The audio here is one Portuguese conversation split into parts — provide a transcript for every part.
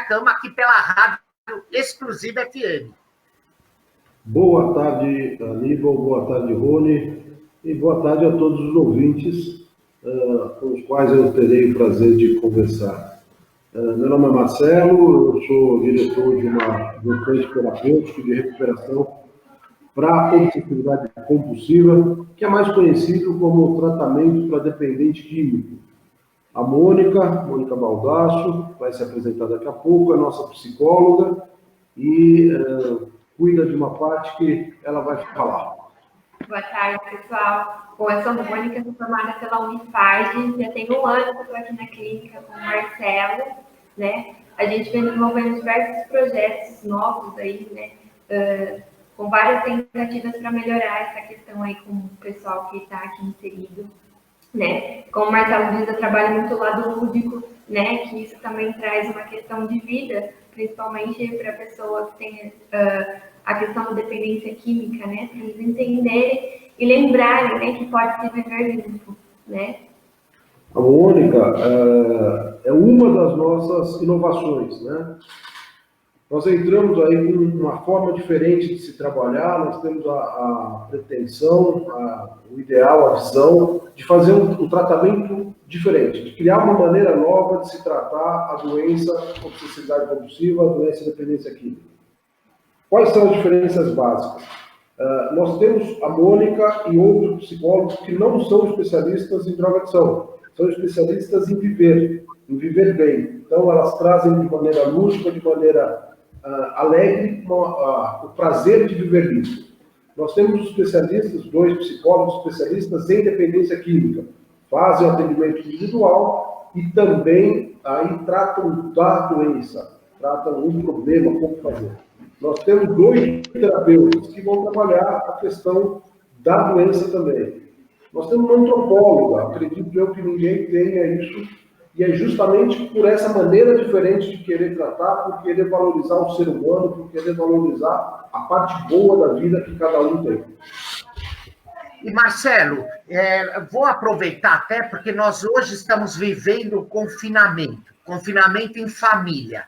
Cama, aqui pela Rádio Exclusiva FM. Boa tarde, Aníbal, boa tarde, Rony, e boa tarde a todos os ouvintes com os quais eu terei o prazer de conversar. Meu nome é Marcelo, eu sou diretor de uma vertente terapêutica de recuperação para obsessividade compulsiva, que é mais conhecido como tratamento para dependente químico. A Mônica Baldasso, vai se apresentar daqui a pouco, é nossa psicóloga e cuida de uma parte que ela vai falar. Boa tarde, pessoal. Bom, eu sou a Mônica, sou formada pela Unifage, já tem 1 ano que eu estou aqui na clínica com o Marcelo, né? A gente vem desenvolvendo diversos projetos novos aí, né? Com várias tentativas para melhorar essa questão aí com o pessoal que está aqui inserido, né? Como o Marcelo diz, eu trabalho muito o lado lúdico, né? Que isso também traz uma questão de vida, principalmente para pessoas que têm a questão da dependência química, né? Para eles entenderem e lembrarem, né, que pode se viver limpo, né? A Mônica é uma das nossas inovações, né? Nós entramos aí com uma forma diferente de se trabalhar, nós temos a pretensão, o ideal, a visão de fazer um tratamento diferente, de criar uma maneira nova de se tratar a doença obsessividade compulsiva, a doença de dependência química. Quais são as diferenças básicas? Nós temos a Mônica e outros psicólogos que não são especialistas em drogadição, são especialistas em viver bem. Então, elas trazem de maneira lúdica, de maneira alegre, o prazer de viver limpo. Nós temos especialistas, 2 psicólogos especialistas em dependência química, fazem atendimento individual e também aí tratam da doença, tratam um problema, como fazer. Nós temos 2 terapeutas que vão trabalhar a questão da doença também. Nós temos uma antropóloga, acredito eu que ninguém tenha isso, e é justamente por essa maneira diferente de querer tratar, por querer valorizar o ser humano, por querer valorizar a parte boa da vida que cada um tem. E, Marcelo, vou aproveitar até porque nós hoje estamos vivendo confinamento em família.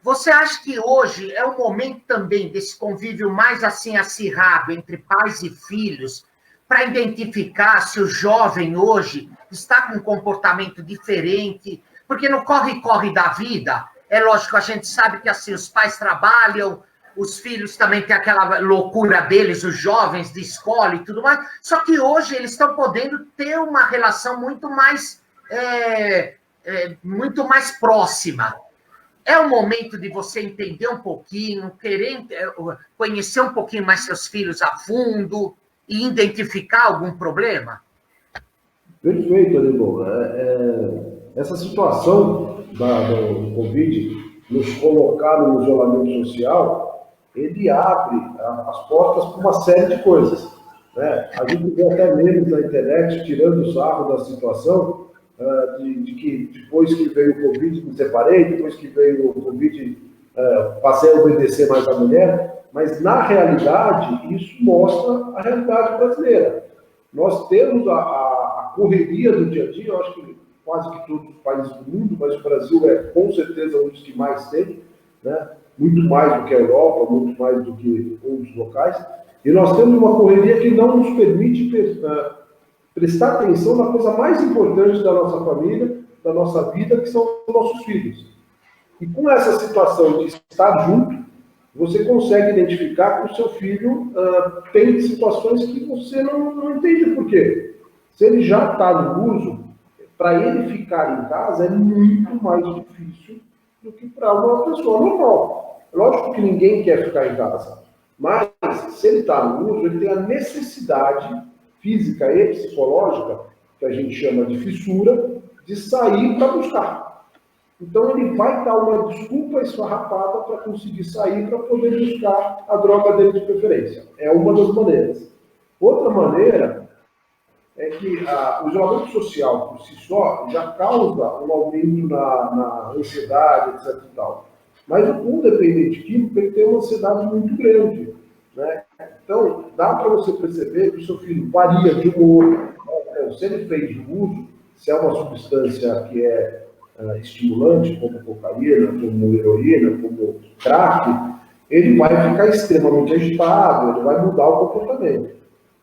Você acha que hoje é o momento também desse convívio mais assim acirrado entre pais e filhos para identificar se o jovem hoje está com um comportamento diferente? Porque no corre-corre da vida, é lógico, a gente sabe que assim os pais trabalham, os filhos também têm aquela loucura deles, os jovens de escola e tudo mais, só que hoje eles estão podendo ter uma relação muito mais próxima. É o momento de você entender um pouquinho, querer conhecer um pouquinho mais seus filhos a fundo e identificar algum problema? Perfeito, Aníbal. Essa situação do Covid, nos colocar no isolamento social, ele abre as portas para uma série de coisas, né? A gente vê até memes na internet tirando o sarro da situação, de que depois que veio o Covid me separei, depois que veio o Covid passei a obedecer mais a mulher, mas na realidade isso mostra a realidade brasileira. Nós temos a correria do dia a dia, eu acho que quase que todos os países do mundo, mas o Brasil é com certeza um dos que mais tem, né? Muito mais do que a Europa, muito mais do que outros locais, e nós temos uma correria que não nos permite prestar atenção na coisa mais importante da nossa família, da nossa vida, que são os nossos filhos. E com essa situação de estar junto, você consegue identificar que o seu filho tem situações que você não entende por quê. Se ele já está no uso, para ele ficar em casa é muito mais difícil do que para uma pessoa normal. Lógico que ninguém quer ficar em casa, mas se ele está no uso, ele tem a necessidade física e psicológica, que a gente chama de fissura, de sair para buscar. Então ele vai dar uma desculpa esfarrapada para conseguir sair, para poder buscar a droga dele de preferência. É uma das maneiras. Outra maneira é que o isolamento social por si só já causa um aumento na ansiedade, etc. e tal. Mas o dependente químico ele tem uma ansiedade muito grande, né? Então, dá para você perceber que o seu filho varia de humor. Se ele fez o uso, se é uma substância que é estimulante, como cocaína, como heroína, como crack, ele vai ficar extremamente agitado, ele vai mudar o comportamento.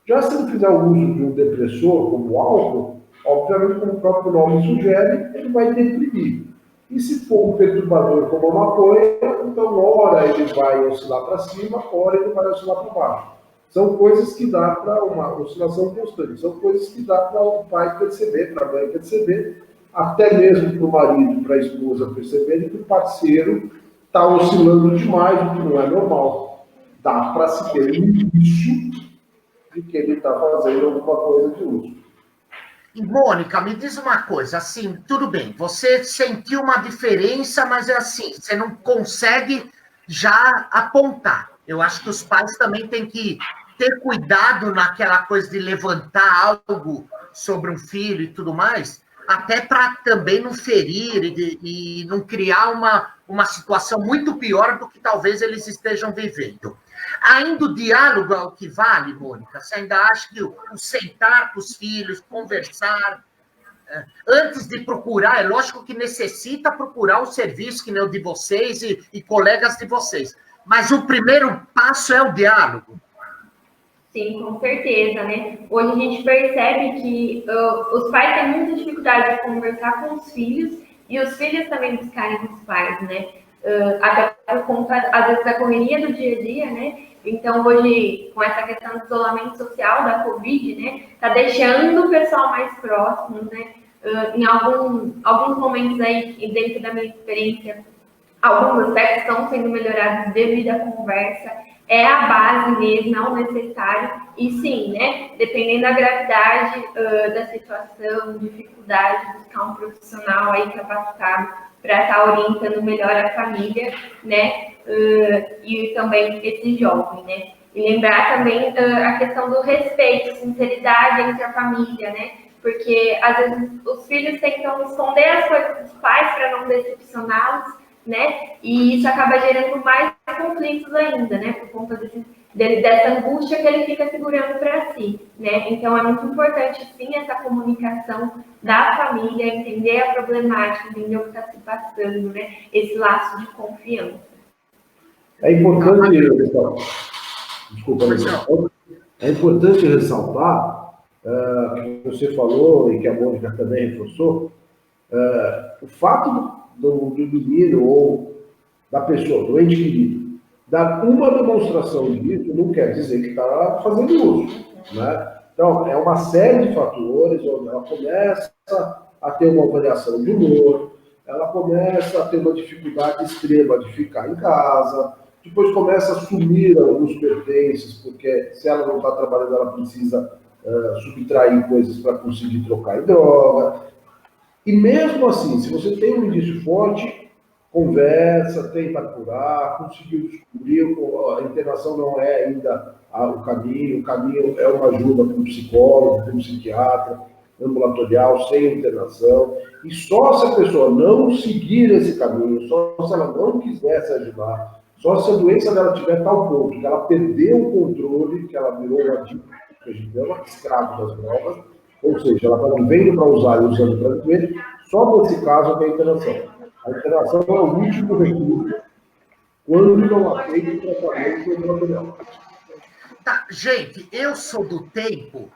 Já se ele fizer o uso de um depressor, como o álcool, obviamente, como o próprio nome sugere, ele vai deprimir. E se for um perturbador como a maconha, então ora ele vai oscilar para cima, ora ele vai oscilar para baixo. São coisas que dá para uma oscilação constante, são coisas que dá para o pai perceber, para a mãe perceber, até mesmo para o marido, para a esposa perceberem que o parceiro está oscilando demais, o que não é normal. Dá para se ter um indício de que ele está fazendo alguma coisa de uso. E, Mônica, me diz uma coisa, assim, tudo bem, você sentiu uma diferença, mas é assim, você não consegue já apontar. Eu acho que os pais também têm que ter cuidado naquela coisa de levantar algo sobre um filho e tudo mais, até para também não ferir e não criar uma situação muito pior do que talvez eles estejam vivendo. Ainda o diálogo é o que vale, Mônica? Você ainda acha que o sentar com os filhos, conversar, antes de procurar, é lógico que necessita procurar um serviço que nem o de vocês e colegas de vocês, mas o primeiro passo é o diálogo. Sim, com certeza, né? Hoje a gente percebe que os pais têm muita dificuldade de conversar com os filhos e os filhos também buscarem os pais, né? Até por conta, às vezes, da correria do dia a dia, né? Então, hoje, com essa questão do isolamento social, da Covid, né? Tá deixando o pessoal mais próximo, né? Em alguns momentos aí, dentro da minha experiência, alguns aspectos estão sendo melhorados devido à conversa. É a base mesmo, é o necessário. E sim, né? Dependendo da gravidade da situação, dificuldade, buscar um profissional aí capacitado para estar orientando melhor a família, né? E também esse jovem, né? E lembrar também a questão do respeito, sinceridade entre a família, né? Porque às vezes os filhos tentam esconder as coisas dos pais para não decepcioná-los, né? E isso acaba gerando mais conflitos ainda, né? Por conta dessa angústia que ele fica segurando para si, né? Então é muito importante, sim, essa comunicação da família, entender a problemática, entender o que está se passando, né? Esse laço de confiança. É importante, desculpa, é importante ressaltar que você falou e que a Mônica também reforçou, o fato do menino ou da pessoa, do ente querido, dar uma demonstração disso não quer dizer que está fazendo uso, né? Então, é uma série de fatores onde ela começa a ter uma variação de humor, ela começa a ter uma dificuldade extrema de ficar em casa, depois começa a sumir alguns pertences, porque se ela não está trabalhando, ela precisa subtrair coisas para conseguir trocar em droga. E mesmo assim, se você tem um indício forte, conversa, tenta curar, conseguiu descobrir, a internação não é ainda o caminho é uma ajuda para um psicólogo, para um psiquiatra, ambulatorial, sem internação. E só se a pessoa não seguir esse caminho, só se ela não quiser se ajudar, só se a doença dela tiver tal ponto que ela perdeu o controle, que ela virou uma adicta, que a gente chama escravo das drogas, ou seja, ela está vivendo para usar e usando para viver, só nesse caso é a internação. A internação é o último recurso quando não aceita o tratamento ambulatorial. Tá, gente, eu sou do tempo,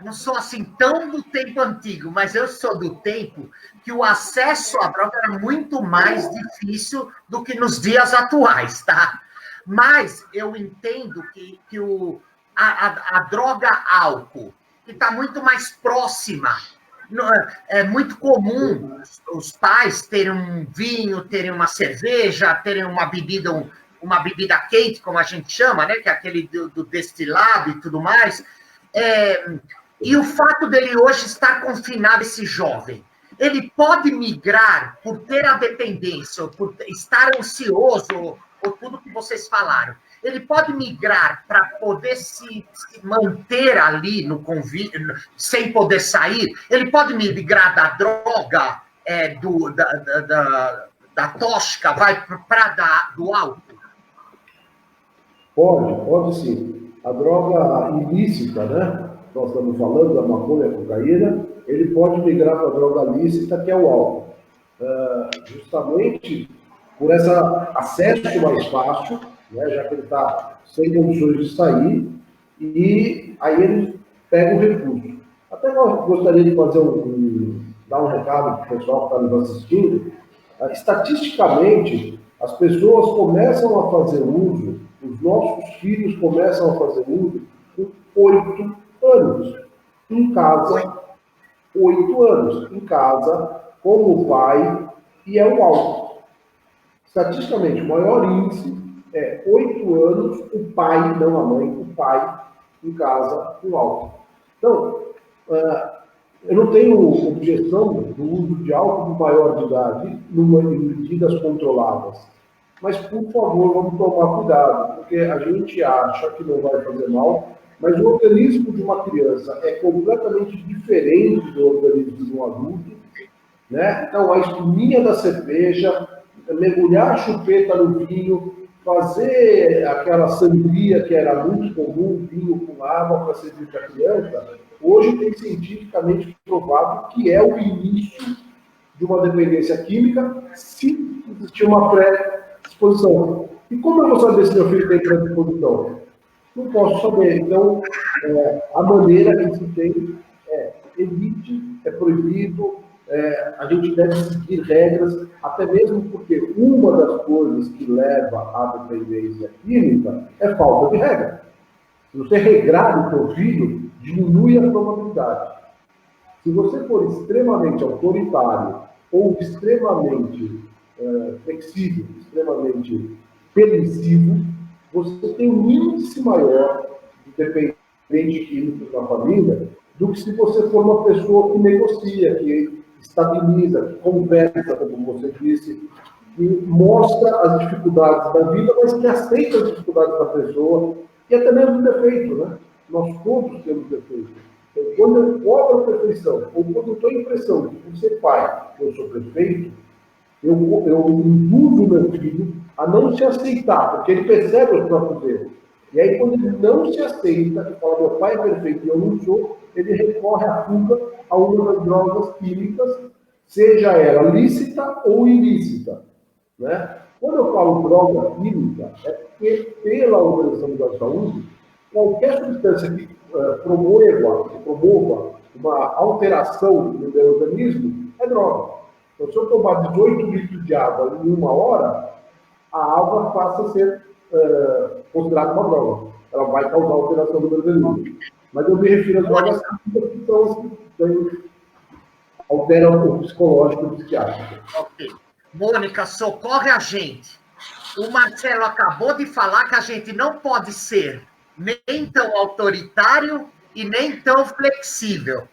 não sou assim tão do tempo antigo, mas eu sou do tempo que o acesso à droga era muito mais difícil do que nos dias atuais, tá? Mas eu entendo que a droga álcool, que está muito mais próxima. É muito comum os pais terem um vinho, terem uma cerveja, terem uma bebida quente, como a gente chama, né? Que é aquele do destilado e tudo mais. E o fato dele hoje estar confinado, esse jovem, ele pode migrar por ter a dependência, ou por estar ansioso, ou tudo que vocês falaram. Ele pode migrar para poder se manter ali no convívio, sem poder sair. Ele pode migrar da droga, da tóxica, vai para do álcool? Pode sim. A droga ilícita, né? Nós estamos falando da maconha, cocaína, ele pode migrar para a droga lícita, que é o álcool. justamente por esse acesso mais fácil, né, já que ele está sem condições de sair, e aí ele pega o recurso. Até eu gostaria de fazer dar um recado para o pessoal que está nos assistindo. Estatisticamente, as pessoas começam a fazer uso, os nossos filhos começam a fazer uso com 8 anos, em casa, 8 anos, em casa, com o pai, e é o alto. Estatisticamente, o maior índice é 8 anos, o pai, não a mãe, o pai, em casa, com álcool. Então, eu não tenho objeção do uso de álcool do maior de idade em medidas controladas. Mas, por favor, vamos tomar cuidado, porque a gente acha que não vai fazer mal, mas o organismo de uma criança é completamente diferente do organismo de um adulto, né? Então, a espuminha da cerveja, mergulhar a chupeta no vinho, fazer aquela sangria que era muito comum, vinho com água para servir para a criança, hoje tem cientificamente provado que é o início de uma dependência química se existir uma predisposição. E como eu vou saber se meu filho tem predisposição? Não posso saber. Então, a maneira que se tem é evite, é proibido, a gente deve seguir regras, até mesmo porque uma das coisas que leva à dependência química é falta de regra. Se você regrar o seu filho, diminui a probabilidade. Se você for extremamente autoritário ou extremamente flexível, extremamente permissivo, você tem um índice maior de dependente químico na família do que se você for uma pessoa que negocia, que estabiliza, que conversa, como você disse, que mostra as dificuldades da vida, mas que aceita as dificuldades da pessoa e até mesmo defeito, né? Nós todos temos defeito. Então, quando eu cobro a perfeição, ou quando eu estou em impressão de por ser pai, eu sou perfeito, eu induzo o meu filho a não se aceitar, porque ele percebe os próprios erros. E aí, quando ele não se aceita e fala, meu pai é perfeito e eu não sou, ele recorre à fuga a uma das drogas químicas, seja ela lícita ou ilícita. Né? Quando eu falo droga química, é porque, pela Organização Mundial da Saúde, qualquer substância que promova uma alteração no meu organismo é droga. Então, se eu tomar 18 litros de água em 1 hora, a água passa a ser considerada uma droga. Ela vai causar alteração no meu organismo. Mas eu me refiro às drogas que são as que alteram o psicológico e o psiquiátrico. Ok. Mônica, socorre a gente. O Marcelo acabou de falar que a gente não pode ser nem tão autoritário e nem tão flexível.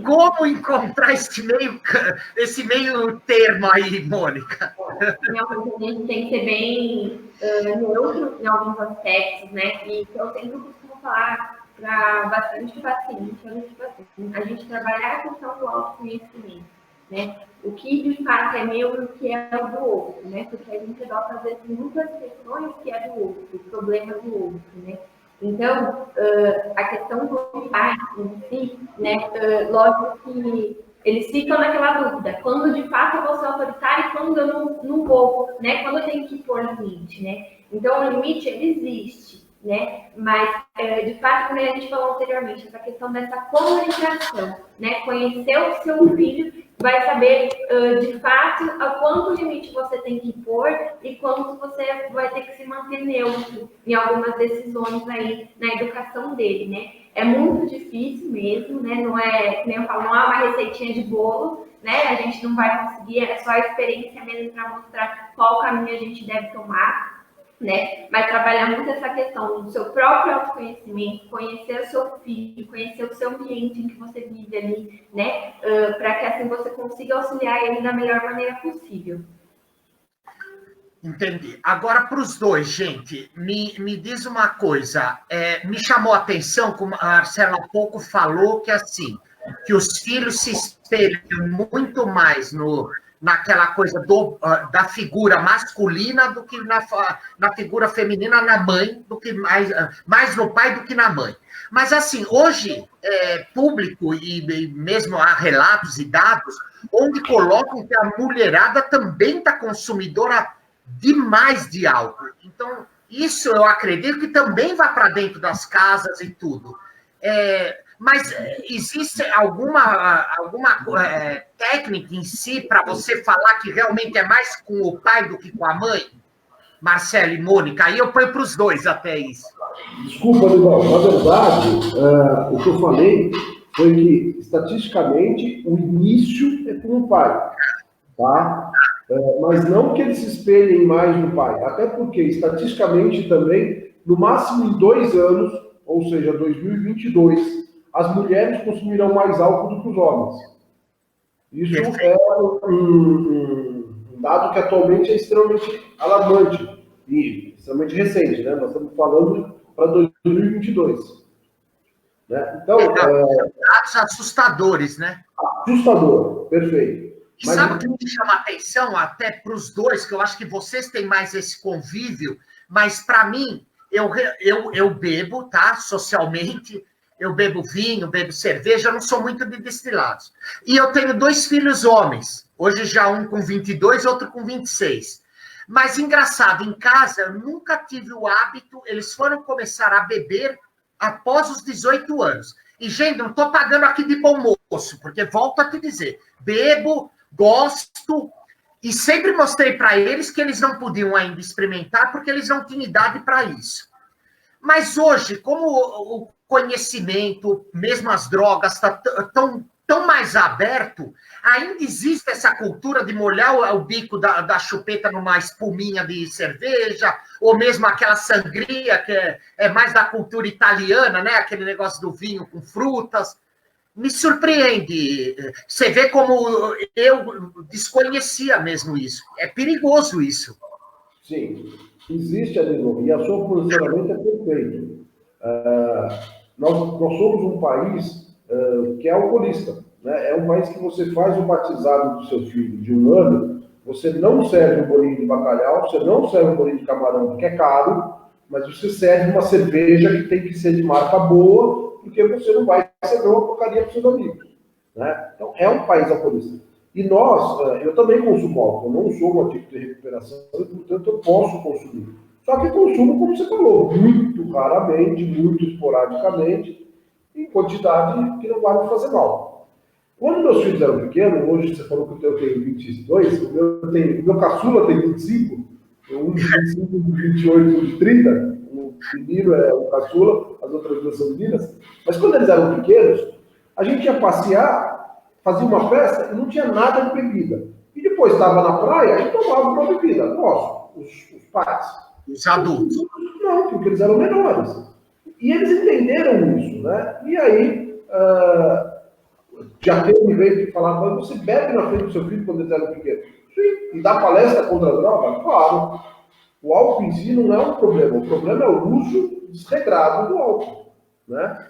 Como encontrar esse meio termo aí, Mônica? A gente tem que ser bem neutro em alguns aspectos, né? E eu sempre costumo falar para bastante paciente, a gente trabalhar a questão do autoconhecimento, né? O que de fato é meu e o que é do outro, né? Porque a gente adota, às vezes, muitas questões que é do outro, o problema do outro, né? Então, a questão do pai em si, né? Lógico que eles ficam naquela dúvida, quando de fato eu vou ser autoritário e quando eu não vou, né? Quando eu tenho que pôr limite, né? Então, o limite, ele existe, né? Mas, de fato, como a gente falou anteriormente, essa questão dessa comunicação, né? Conhecer o seu filho, vai saber, de fato, a quanto limite você tem que pôr e quanto você vai ter que se manter neutro em algumas decisões aí na educação dele, né? É muito difícil mesmo, né? Não é, como eu falo, não há uma receitinha de bolo, né? A gente não vai conseguir, é só a experiência mesmo para mostrar qual caminho a gente deve tomar, né? Mas trabalhar muito essa questão do seu próprio autoconhecimento, conhecer o seu filho, conhecer o seu ambiente em que você vive ali, né? Para que assim você consiga auxiliar ele da melhor maneira possível. Entendi. Agora, para os dois, gente, me diz uma coisa. Me chamou a atenção, como a Marcela há pouco falou, que assim, que os filhos se espelham muito mais naquela coisa da figura masculina do que na figura feminina, na mãe, do que mais no pai do que na mãe. Mas, assim, hoje, público, e mesmo há relatos e dados, onde colocam que a mulherada também está consumidora demais de álcool. Então, isso eu acredito que também vai para dentro das casas e tudo. Mas existe alguma técnica em si para você falar que realmente é mais com o pai do que com a mãe? Marcelo e Mônica, aí eu ponho para os dois até isso. Desculpa, Aníbal, na verdade, o que eu falei foi que, estatisticamente, o início é com o pai, tá? Mas não que eles se espelhem mais no pai, até porque, estatisticamente também, no máximo em 2 anos, ou seja, 2022, as mulheres consumirão mais álcool do que os homens. Isso é um dado que atualmente é extremamente alarmante e extremamente recente, né? Nós estamos falando para 2022. Né? Então, dados assustadores, né? Assustador, perfeito. E sabe o que me chama a atenção, até para os dois, que eu acho que vocês têm mais esse convívio, mas para mim, eu bebo, tá? Socialmente, eu bebo vinho, bebo cerveja, eu não sou muito de destilados. E eu tenho 2 filhos homens, hoje já um com 22, outro com 26. Mas, engraçado, em casa, eu nunca tive o hábito, eles foram começar a beber após os 18 anos. E, gente, não estou pagando aqui de bom moço, porque volto a te dizer, bebo, gosto, e sempre mostrei para eles que eles não podiam ainda experimentar, porque eles não tinham idade para isso. Mas hoje, como o conhecimento, mesmo as drogas, está tão mais aberto, ainda existe essa cultura de molhar o bico da chupeta numa espuminha de cerveja, ou mesmo aquela sangria, que é mais da cultura italiana, né? Aquele negócio do vinho com frutas. Me surpreende. Você vê como eu desconhecia mesmo isso. É perigoso isso. Sim, existe, Adenor, e a seu posicionamento é perfeito. Nós somos um país que é alcoolista. Né? É um país que você faz o batizado do seu filho de 1 ano, você não serve um bolinho de bacalhau, você não serve um bolinho de camarão, porque é caro, mas você serve uma cerveja que tem que ser de marca boa, porque você não vai servir uma porcaria para seus amigos. Né? Então, é um país alcoolista. E nós, eu também consumo álcool, eu não sou um tipo de recuperação, e, portanto, eu posso consumir. Só que consumo, como você falou, muito raramente, muito esporadicamente, em quantidade que não vai me fazer mal. Quando meus filhos eram pequenos, hoje você falou que eu tenho 22, o meu caçula tem 25, um de 25, um de 28, um de 30, o menino é o caçula, as outras 2 são meninas, mas quando eles eram pequenos, a gente ia passear, fazia uma festa e não tinha nada de bebida. E depois estava na praia e tomava uma bebida. Nós, os pais. Os adultos. Não, porque eles eram menores. E eles entenderam isso, né? E aí, já teve vez de falar, mas você bebe na frente do seu filho quando eles eram pequenos? Sim. E dá palestra contra a droga? Claro. O álcool em si não é um problema. O problema é o uso desregrado do álcool, né?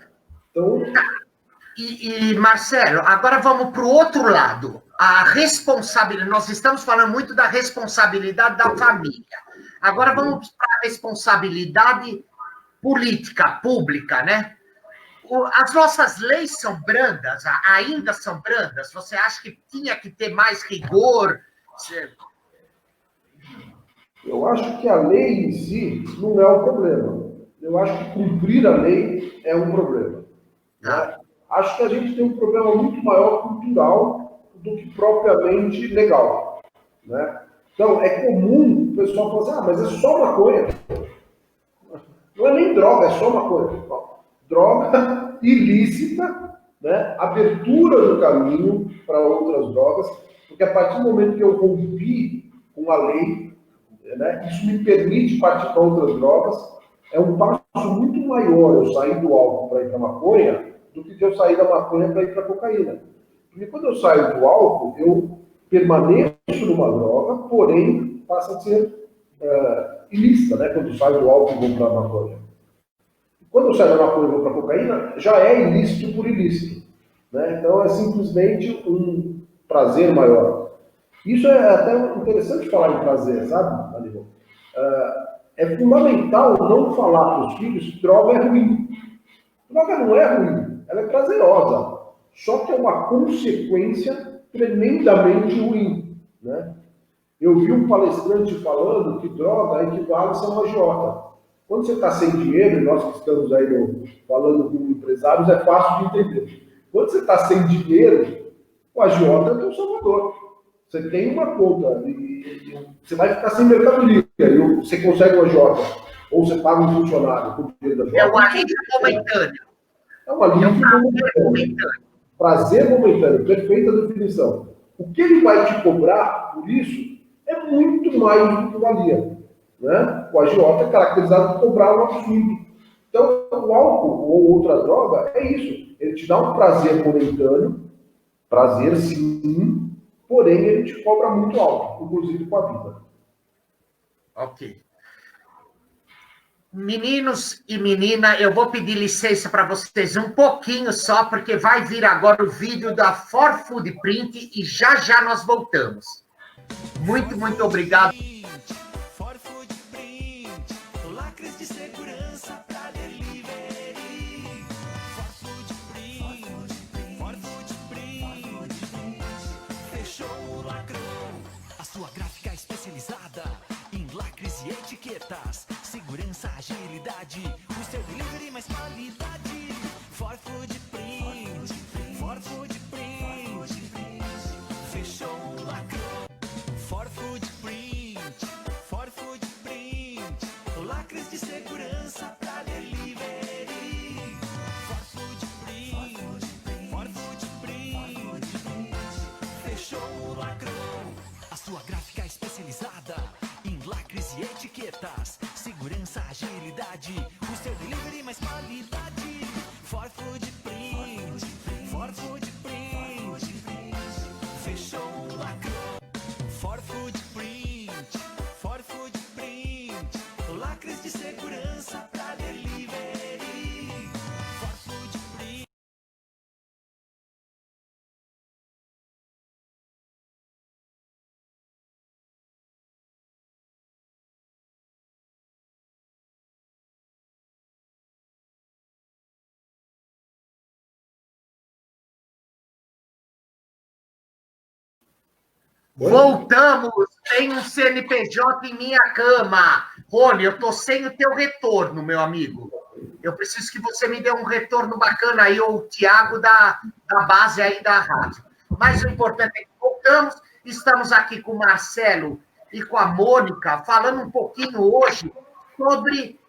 Então... E Marcelo, agora vamos para o outro lado. A responsabilidade. Nós estamos falando muito da responsabilidade da família. Agora vamos para a responsabilidade política, pública, né? As nossas leis são brandas, ainda são brandas? Você acha que tinha que ter mais rigor? Eu acho que a lei em si não é o problema. Eu acho que cumprir a lei é um problema. Né? Acho que a gente tem um problema muito maior cultural do que propriamente legal. Né? Então, é comum o pessoal falar assim, mas é só maconha. Não é nem droga, é só maconha. Droga ilícita, né? Abertura do caminho para outras drogas, porque a partir do momento que eu rompi com a lei, né, isso me permite partir para outras drogas, é um passo muito maior eu sair do álcool para ir para a maconha do que eu sair da maconha para ir para a cocaína. Porque quando eu saio do álcool, eu permaneço numa droga, porém passa a ser ilícita, né? Quando eu saio do álcool e vou para a maconha. Quando eu saio da maconha e vou para a cocaína, já é ilícito por ilícito. Né? Então é simplesmente um prazer maior. Isso é até interessante falar em prazer, sabe, Aníbal? É fundamental não falar para os filhos que droga é ruim. Droga não é ruim, ela é prazerosa. Só que é uma consequência tremendamente ruim, né? Eu vi um palestrante falando que droga equivale a ser um agiota. Quando você está sem dinheiro, e nós que estamos aí falando com empresários, é fácil de entender. Quando você está sem dinheiro, o agiota é o teu salvador. Você tem uma conta, e você vai ficar sem mercadoria, e você consegue um agiota, ou você paga um funcionário com o dinheiro da agiota. É o alívio momentâneo. É um alívio momentâneo. Prazer momentâneo, perfeita definição. O que ele vai te cobrar por isso é muito mais do que valia. Né? O agiota é caracterizado por cobrar um absurdo. Então, o álcool ou outra droga é isso. Ele te dá um prazer momentâneo, prazer sim, porém ele te cobra muito alto, inclusive com a vida. Ok. Meninos e menina, eu vou pedir licença para vocês um pouquinho só, porque vai vir agora o vídeo da For Food Print e já já nós voltamos. Muito, muito obrigado. For Food Print, lacres de segurança para delivery. For Food Print, For Food Print, fechou, lacrou. A sua gráfica especializada em lacres e etiquetas, segurança, agilidade, o seu delivery mais qualidade. For Food Print, For Food Print, fechou, lacrou. For Food Print, For Food Print, lacres de segurança para delivery. For Food Print, For Food Print, fechou, lacrou. A sua gráfica especializada em lacres e etiquetas, segurança, agilidade, o seu delivery mais qualidade. For Food Print, For Food Print, fechou, lacrou. For Food Print, For Food Print, lacres de segurança para delivery. For Food Print. Voltamos, tem um CNPJ em minha cama. Rony, eu tô sem o teu retorno, meu amigo. Eu preciso que você me dê um retorno bacana aí, ou o Thiago da base aí da rádio. Mas o importante é que voltamos, estamos aqui com o Marcelo e com a Mônica, falando um pouquinho hoje sobre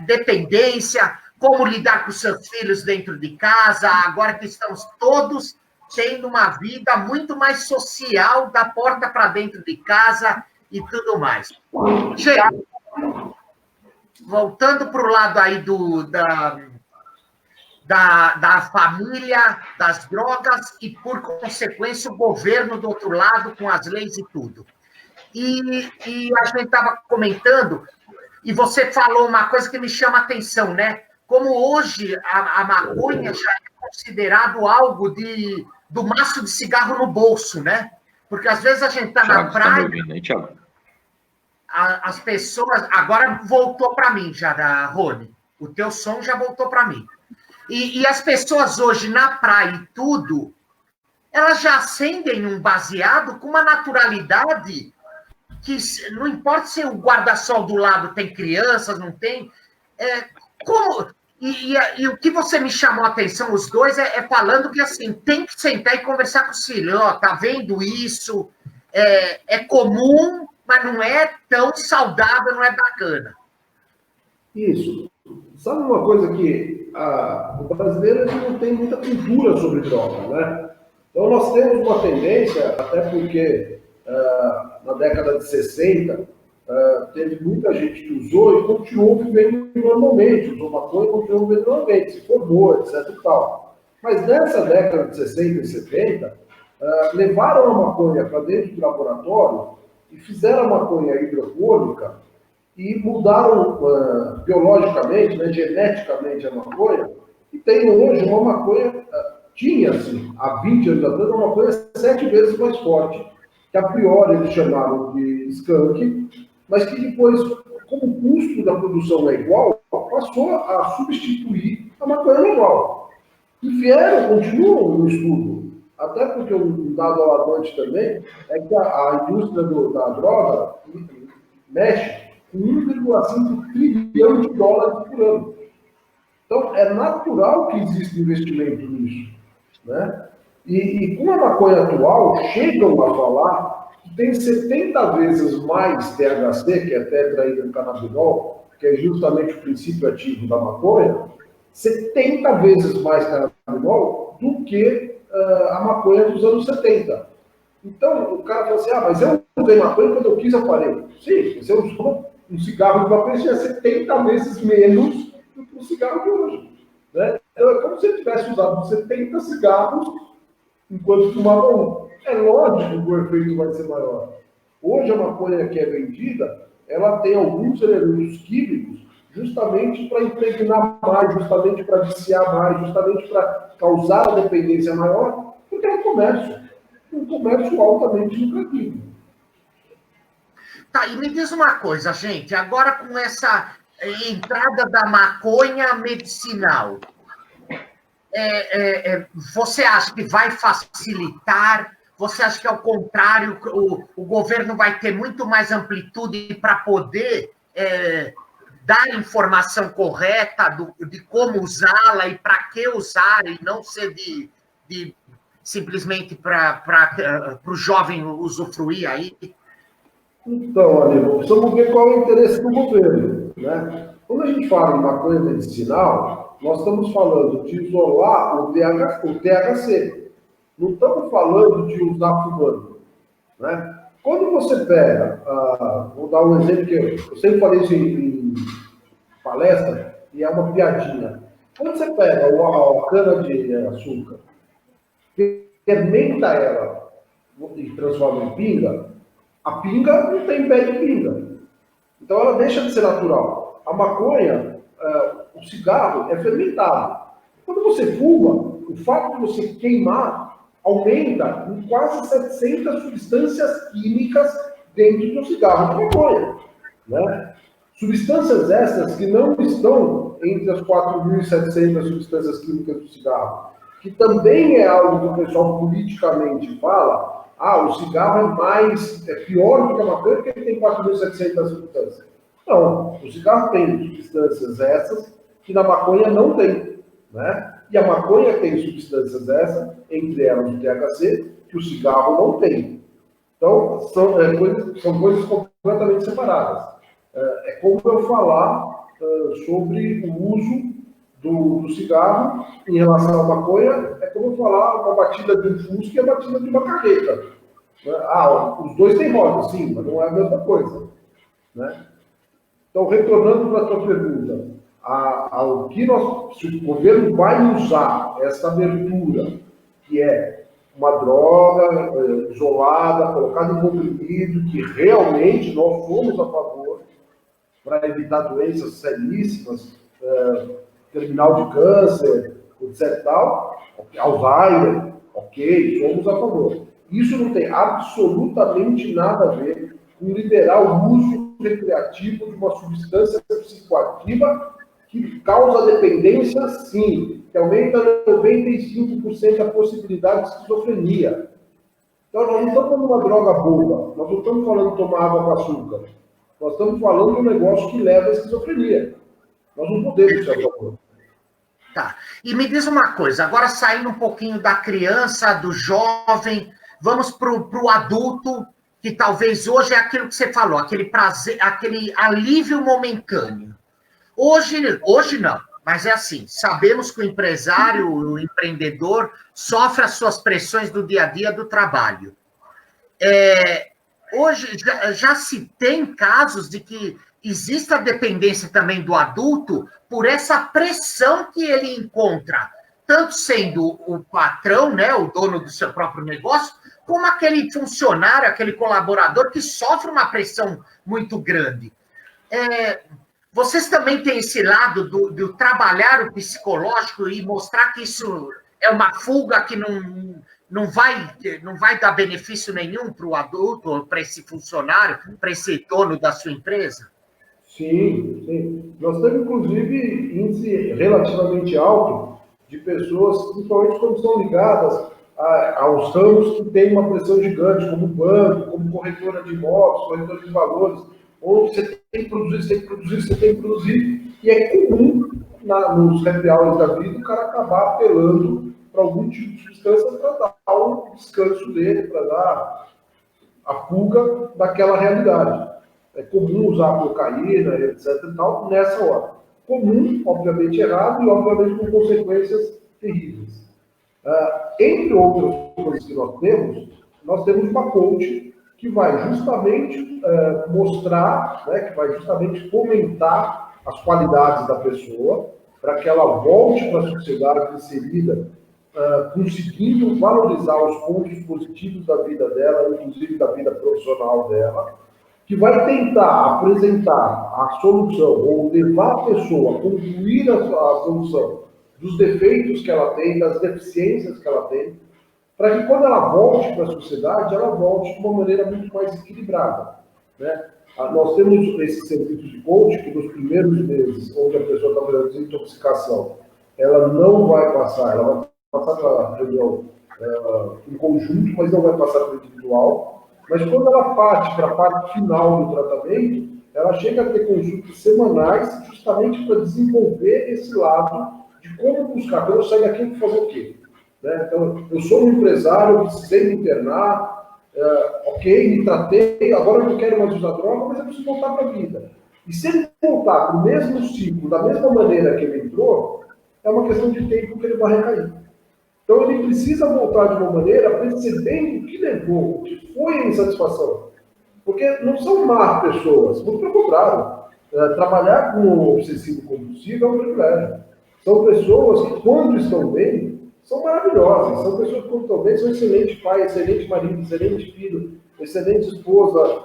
dependência, como lidar com seus filhos dentro de casa, agora que estamos todos tendo uma vida muito mais social, da porta para dentro de casa e tudo mais. Gente, voltando para o lado aí da família, das drogas e, por consequência, o governo do outro lado, com as leis e tudo. E a gente estava comentando, e você falou uma coisa que me chama a atenção, né? Como hoje a maconha já é considerado algo do maço de cigarro no bolso, né? Porque às vezes a gente está na praia... Tá me ouvindo, hein, Thiago? As pessoas... Agora voltou para mim já, Rony. O teu som já voltou para mim. E as pessoas hoje na praia e tudo, elas já acendem um baseado com uma naturalidade que não importa se o guarda-sol do lado tem crianças, não tem... Como... E o que você me chamou a atenção, os dois, é falando que, assim, tem que sentar e conversar com o filho. Ó, tá vendo isso? É comum, mas não é tão saudável, não é bacana. Isso. Sabe uma coisa que o brasileiro não tem muita cultura sobre droga, né? Então nós temos uma tendência, até porque na década de 60, teve muita gente que usou e continuou vivendo normalmente, usou maconha e continuou vivendo normalmente, se formou, etc e tal. Mas nessa década de 60 e 70, levaram a maconha para dentro do laboratório e fizeram a maconha hidropônica e mudaram biologicamente, né, geneticamente a maconha, e tem hoje uma maconha, tinha assim, há 20 anos atrás, uma maconha 7 vezes mais forte que a priori eles chamaram de skunk, mas que depois, como o custo da produção é igual, passou a substituir a maconha normal. E vieram, continuam no estudo. Até porque um dado alarmante também é que a indústria da droga mexe com 1,5 trilhão de dólares por ano. Então, é natural que exista investimento nisso. Né? E com a maconha atual, chegam a falar que tem 70 vezes mais THC, que é tetrahidrocannabinol, que é justamente o princípio ativo da maconha, 70 vezes mais cannabinol do que a maconha dos anos 70. Então, o cara fala assim, mas eu usei maconha quando eu quis, eu parei. Sim, você usou um cigarro de maconha, tinha 70 vezes menos do que um cigarro de hoje. Né? Então, é como se ele tivesse usado 70 cigarros enquanto fumava um. É lógico que o efeito vai ser maior. Hoje, a maconha que é vendida, ela tem alguns elementos químicos justamente para impregnar mais, justamente para viciar mais, justamente para causar a dependência maior, porque é um comércio altamente lucrativo. Tá, e me diz uma coisa, gente, agora com essa entrada da maconha medicinal, você acha que vai facilitar? Você acha que, ao contrário, o governo vai ter muito mais amplitude para poder dar informação correta de como usá-la e para que usar, e não ser simplesmente para o jovem usufruir aí? Então, Aníbal, precisamos ver qual é o interesse do governo. Né? Quando a gente fala em maconha medicinal, nós estamos falando de isolar o THC. Não estamos falando de usar fumando. Né? Quando você pega, vou dar um exemplo que eu sempre falei isso em palestra, e é uma piadinha. Quando você pega a cana de açúcar, fermenta ela e transforma em pinga, a pinga não tem pé de pinga. Então ela deixa de ser natural. A maconha, o cigarro é fermentado. Quando você fuma, o fato de você queimar aumenta em quase 700 substâncias químicas dentro do cigarro de maconha. Né? Substâncias essas que não estão entre as 4.700 substâncias químicas do cigarro, que também é algo que o pessoal politicamente fala, o cigarro é pior do que a maconha porque ele tem 4.700 substâncias. Não, o cigarro tem substâncias essas que na maconha não tem. Né? E a maconha tem substâncias essas, entre elas o THC, que o cigarro não tem. Então, são coisas completamente separadas. É como eu falar sobre o uso do cigarro em relação à maconha, é como eu falar uma batida de um fusca e a batida de uma carreta. Os dois têm roda, sim, mas não é a mesma coisa. Né? Então, retornando para a tua pergunta, se o governo vai usar essa abertura, que é uma droga isolada, colocada em comprimido, que realmente nós somos a favor, para evitar doenças seríssimas, terminal de câncer, etc. Tal, Alzheimer, ok, somos a favor. Isso não tem absolutamente nada a ver com liberar o uso recreativo de uma substância psicoativa que causa dependência, sim, que aumenta 95% a possibilidade de esquizofrenia. Então, nós não estamos falando de uma droga boba, nós não estamos falando de tomar água com açúcar. Nós estamos falando de um negócio que leva à esquizofrenia. Nós não podemos ser a favor. Tá. E me diz uma coisa, agora saindo um pouquinho da criança, do jovem, vamos para o adulto, que talvez hoje é aquilo que você falou, aquele prazer, aquele alívio momentâneo. Hoje não, mas é assim, sabemos que o empresário, o empreendedor, sofre as suas pressões do dia a dia do trabalho. Hoje já se tem casos de que existe a dependência também do adulto por essa pressão que ele encontra, tanto sendo o patrão, né, o dono do seu próprio negócio, como aquele funcionário, aquele colaborador que sofre uma pressão muito grande. Vocês também têm esse lado do trabalhar o psicológico e mostrar que isso é uma fuga, que não vai dar benefício nenhum para o adulto, para esse funcionário, para esse dono da sua empresa? Sim, sim. Nós temos, inclusive, índice relativamente alto de pessoas, principalmente quando estão ligadas aos ramos que têm uma pressão gigante, como banco, como corretora de imóveis, corretora de valores, onde você tem que produzir, você tem que produzir, você tem que produzir. E é comum, nos happy hours da vida, o cara acabar apelando para algum tipo de substância para dar o descanso dele, para dar a fuga daquela realidade. É comum usar cocaína, etc. e tal, nessa hora. Comum, obviamente errado, e obviamente com consequências terríveis. Entre outras coisas que nós temos uma coach que vai justamente mostrar, né, que vai justamente fomentar as qualidades da pessoa, para que ela volte para a sociedade inserida, conseguindo valorizar os pontos positivos da vida dela, inclusive da vida profissional dela, que vai tentar apresentar a solução, ou levar a pessoa a concluir a solução dos defeitos que ela tem, das deficiências que ela tem, para que quando ela volte para a sociedade, ela volte de uma maneira muito mais equilibrada, né? Nós temos esse serviço de coach que nos primeiros meses, onde a pessoa está fazendo desintoxicação, ela não vai passar, ela vai passar para a reunião em conjunto, mas não vai passar para o individual. Mas quando ela parte para a parte final do tratamento, ela chega a ter consultas semanais justamente para desenvolver esse lado de como buscar. Quando eu saio daqui, eu vou fazer o quê? Né? Então, eu sou um empresário, eu precisei me internar, ok, me tratei, agora eu não quero mais usar droga, mas eu preciso voltar para a vida. E se ele voltar para o mesmo ciclo, da mesma maneira que ele entrou, é uma questão de tempo que ele vai recair. Então ele precisa voltar de uma maneira percebendo o que levou, o que foi a insatisfação. Porque não são más pessoas, muito pelo contrário. Trabalhar com obsessivo compulsivo é um privilégio. São pessoas que, quando estão bem, são maravilhosas. São pessoas que, quando estão bem, são excelente pai, excelente marido, excelente filho, excelente esposa,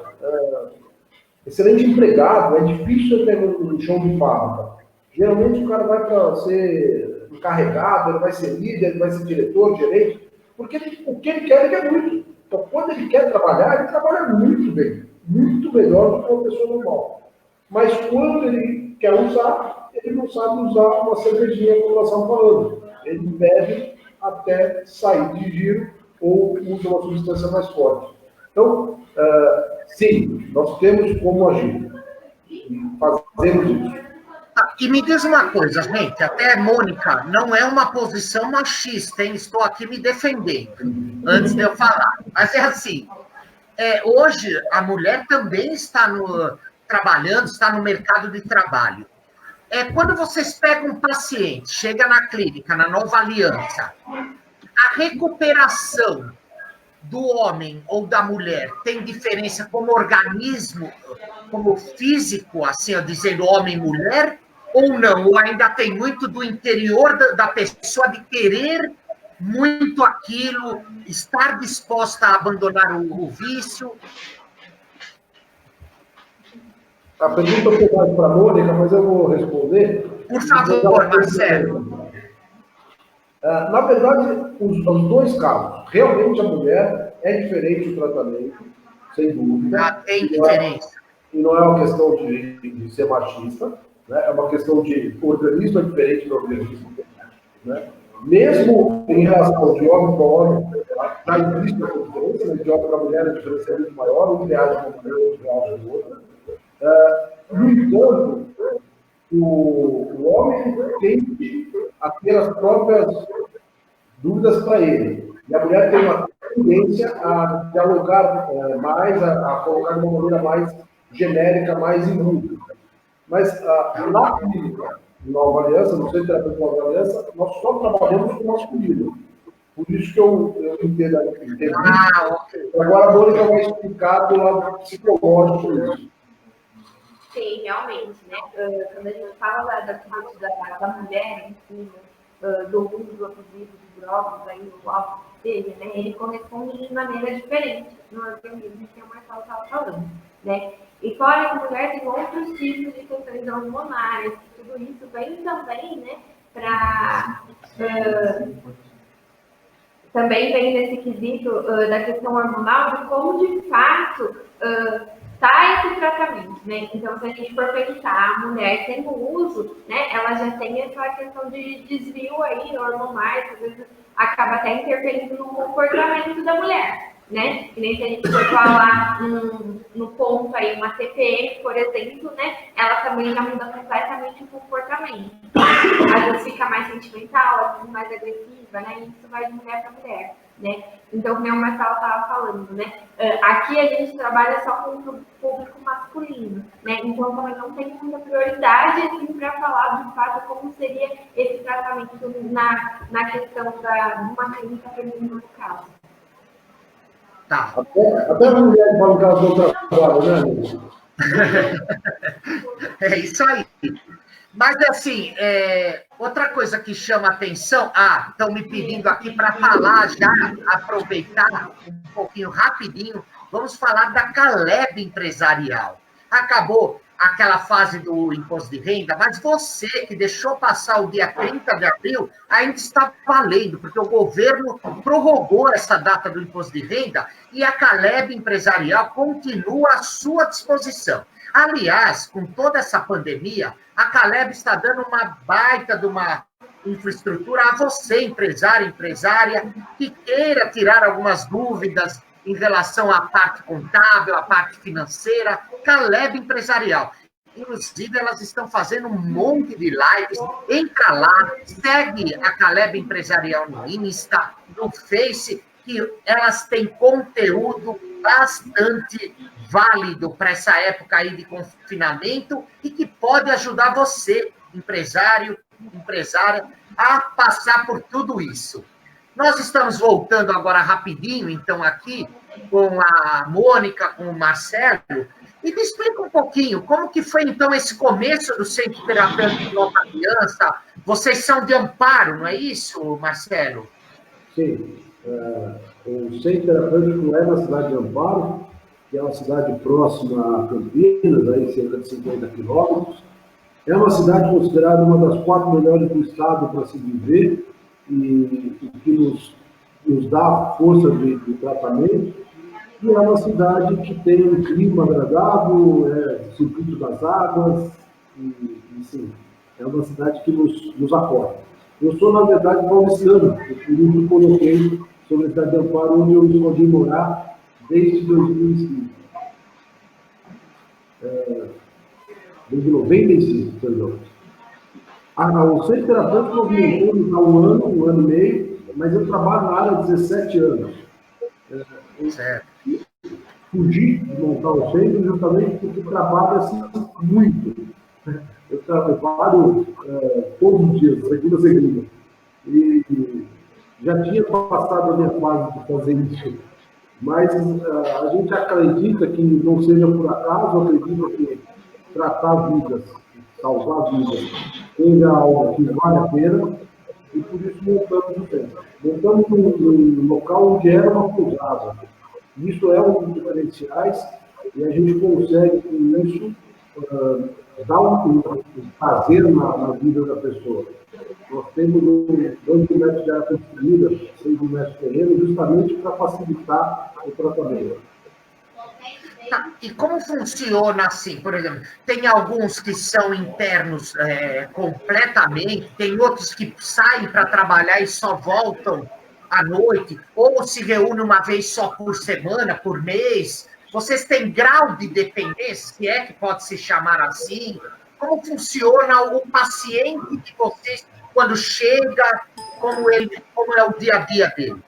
excelente empregado. É difícil ter um chão de fábrica. Geralmente o cara vai para ser encarregado, ele vai ser líder, ele vai ser diretor, gerente, porque o que ele quer muito. Então, quando ele quer trabalhar, ele trabalha muito bem, muito melhor do que uma pessoa normal. Mas quando ele quer usar, ele não sabe usar uma cervejinha, como nós estamos falando. Ele bebe até sair de giro ou usa uma substância mais forte. Então, sim, nós temos como agir. Fazemos isso. E me diz uma coisa, gente, até Mônica, não é uma posição machista, hein? Estou aqui me defendendo, antes de eu falar. Mas é assim, hoje a mulher também está trabalhando, está no mercado de trabalho. Quando vocês pegam um paciente, chega na clínica, na Nova Aliança, a recuperação do homem ou da mulher tem diferença como organismo, como físico, assim, dizendo homem e mulher, ou não? Ou ainda tem muito do interior da pessoa de querer muito aquilo, estar disposta a abandonar o vício? A pergunta foi mais para a Mônica, mas eu vou responder. Por favor, Marcelo. Na verdade, os dois casos. Realmente a mulher é diferente o tratamento, sem dúvida. Já tem diferença. E não é uma questão de ser machista, né? É uma questão de organismo é diferente do organismo. Né? Mesmo em relação de homem para homem, já existe essa diferença, né? De homem para mulher a diferença é muito maior, um reage de uma maneira, outro reage de outra. No entanto, o homem tende a ter as próprias dúvidas para ele. E a mulher tem uma tendência a dialogar mais, a colocar de uma maneira mais genérica, mais imbuída. Mas na clínica, Nova Aliança, no Centro Terapêutico Nova Aliança, nós só trabalhamos com o masculino. Por isso que eu entendo. Ok. Agora a Mônica vai explicar do lado psicológico isso. Sim, realmente, né? Quando a gente fala da mulher em si, do uso abusivo de drogas, aí, o álcool que seja, né? Ele corresponde de maneira diferente no organismo que o Marcelo estava falando, né? E fora que a mulher tem outros tipos de questões hormonais, tudo isso vem também, né? também vem nesse quesito da questão hormonal, de como de fato está esse tratamento, né? Então, se a gente for pensar, a mulher tendo uso, né, ela já tem essa questão de desvio aí hormonais, às vezes acaba até interferindo no comportamento da mulher, né? Que nem se a gente for falar no ponto aí, uma TPM, por exemplo, né? Ela também já muda completamente o comportamento. Às vezes fica mais sentimental, às vezes mais agressiva, né? E isso vai de mulher para mulher, né? Então, como o Marcelo estava falando, né? Aqui a gente trabalha só com o público masculino, né? Então, também não tem muita prioridade, assim, para falar, de fato, como seria esse tratamento na questão de uma clínica feminina no caso. Tá. Até a mulher pode ficar do trabalho, né, amigo? É isso aí. Mas, assim, outra coisa que chama atenção... estão me pedindo aqui para falar já, aproveitar um pouquinho rapidinho, vamos falar da Caleb Empresarial. Acabou aquela fase do imposto de renda, mas você que deixou passar o dia 30 de abril, ainda está valendo, porque o governo prorrogou essa data do imposto de renda e a Caleb Empresarial continua à sua disposição. Aliás, com toda essa pandemia, a Caleb está dando uma baita de uma infraestrutura a você, empresária, que queira tirar algumas dúvidas em relação à parte contábil, à parte financeira, Caleb Empresarial. Inclusive, elas estão fazendo um monte de lives. Entra lá, segue a Caleb Empresarial no Insta, no Face, que elas têm conteúdo bastante válido para essa época aí de confinamento e que pode ajudar você, empresário, empresária, a passar por tudo isso. Nós estamos voltando agora rapidinho, então, aqui, com a Mônica, com o Marcelo, e me explica um pouquinho, como que foi, então, esse começo do Centro Terapêutico Nova Criança? Vocês são de Amparo, não é isso, Marcelo? Sim. O Centro Terapêutico é na cidade de Amparo, que é uma cidade próxima a Campinas, aí cerca de 50 quilômetros. É uma cidade considerada uma das 4 melhores do estado para se viver e que nos dá força de tratamento. E é uma cidade que tem um clima agradável, circuito das águas, sim, é uma cidade que nos acorda. Eu sou, na verdade, paulistano, por isso coloquei sobre a cidade de Amparo, onde eu escolhi morar desde 2005. Desde 95, perdão. O Centro Terapêutico movimentou há um ano e meio, mas eu trabalho na área há 17 anos. Certo. Fugi de montar o centro justamente porque trabalho-se muito. Eu trabalho todos os dias, segunda a segunda. E já tinha passado a minha fase de fazer isso. Mas a gente acredita que não seja por acaso, acredita que tratar vidas, salvar vidas, seja algo que vale a pena, e por isso montamos o centro. Montamos num local onde era uma pousada. Isso é um dos diferenciais, e a gente consegue, com isso, dar um prazer na vida da pessoa. Nós temos 2 metros de área construída, 6 metros de terreno, justamente para facilitar o tratamento. E como funciona assim, por exemplo, tem alguns que são internos completamente, tem outros que saem para trabalhar e só voltam à noite, ou se reúnem uma vez só por semana, por mês. Vocês têm grau de dependência, se é que pode se chamar assim? Como funciona o paciente de vocês quando chega, como é o dia a dia dele?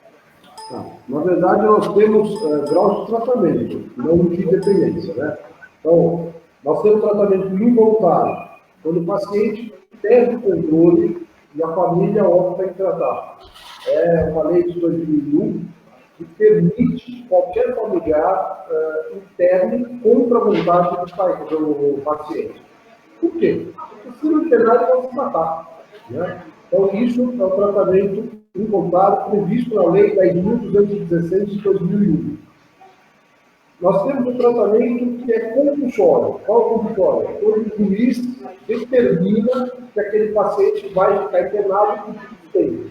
Na verdade, nós temos graus de tratamento, não de dependência, né? Então, nós temos tratamento involuntário, quando o paciente perde o controle e a família opta em tratar. É uma lei de 2001 que permite qualquer familiar interne contra a vontade do paciente. Por quê? Porque se não internar, ele vai se matar, né? Então, isso é o tratamento involuntário previsto na Lei 10.216 de 2001. Nós temos um tratamento que é compulsório. Qual é o compulsório? Quando o juiz determina que aquele paciente vai ficar internado por muito tempo.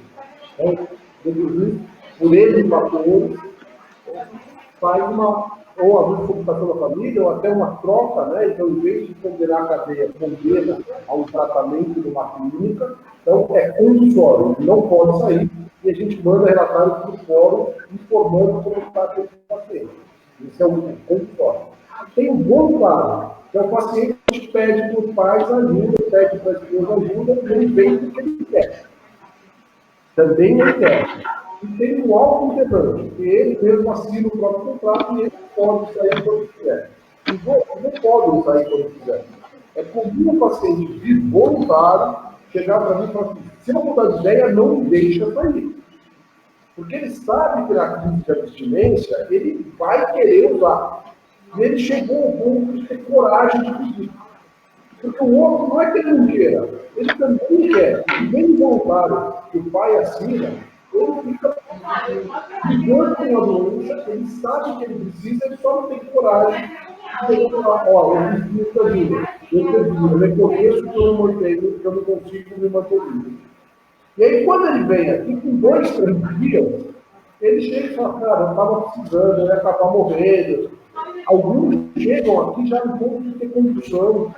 Então, o juiz por N fatores, faz ou a descomputação da família, ou até uma troca, né? Então, em vez de condenar a cadeia, condena a um tratamento numa clínica, então é compulsório, ele não pode sair, e a gente manda relatório para o fórum informando como está aquele paciente. Isso é um compulsório. Tem um voluntário, que é o paciente que pede para os pais ajuda, pede para as pessoas ajuda, e ele vem porque ele quer. Também ele quer. E tem um auto-integrante, que ele mesmo assina o próprio contrato e ele pode sair quando quiser. E não pode sair quando quiser. É comum o paciente vir voluntário, chegar para mim e falar assim, se eu mudar de ideia, não me deixa sair. Porque ele sabe que na crise de abstinência, ele vai querer usar. E ele chegou ao ponto de ter coragem de pedir. Porque o outro não é que ele não queira, ele também quer. E bem voluntário que o pai assina, ele fica ligando com uma doença, ele sabe que ele precisa, ele só não tem coragem de ele falar, ó, eu preciso de ajuda, eu reconheço que eu não mantenho, que eu não consigo me manter vivo. E aí, quando ele vem aqui, com 2, 3 dias, ele chega e fala, cara, eu estava precisando, eu ia acabar morrendo. Alguns chegam aqui já no ponto de ter convulsão.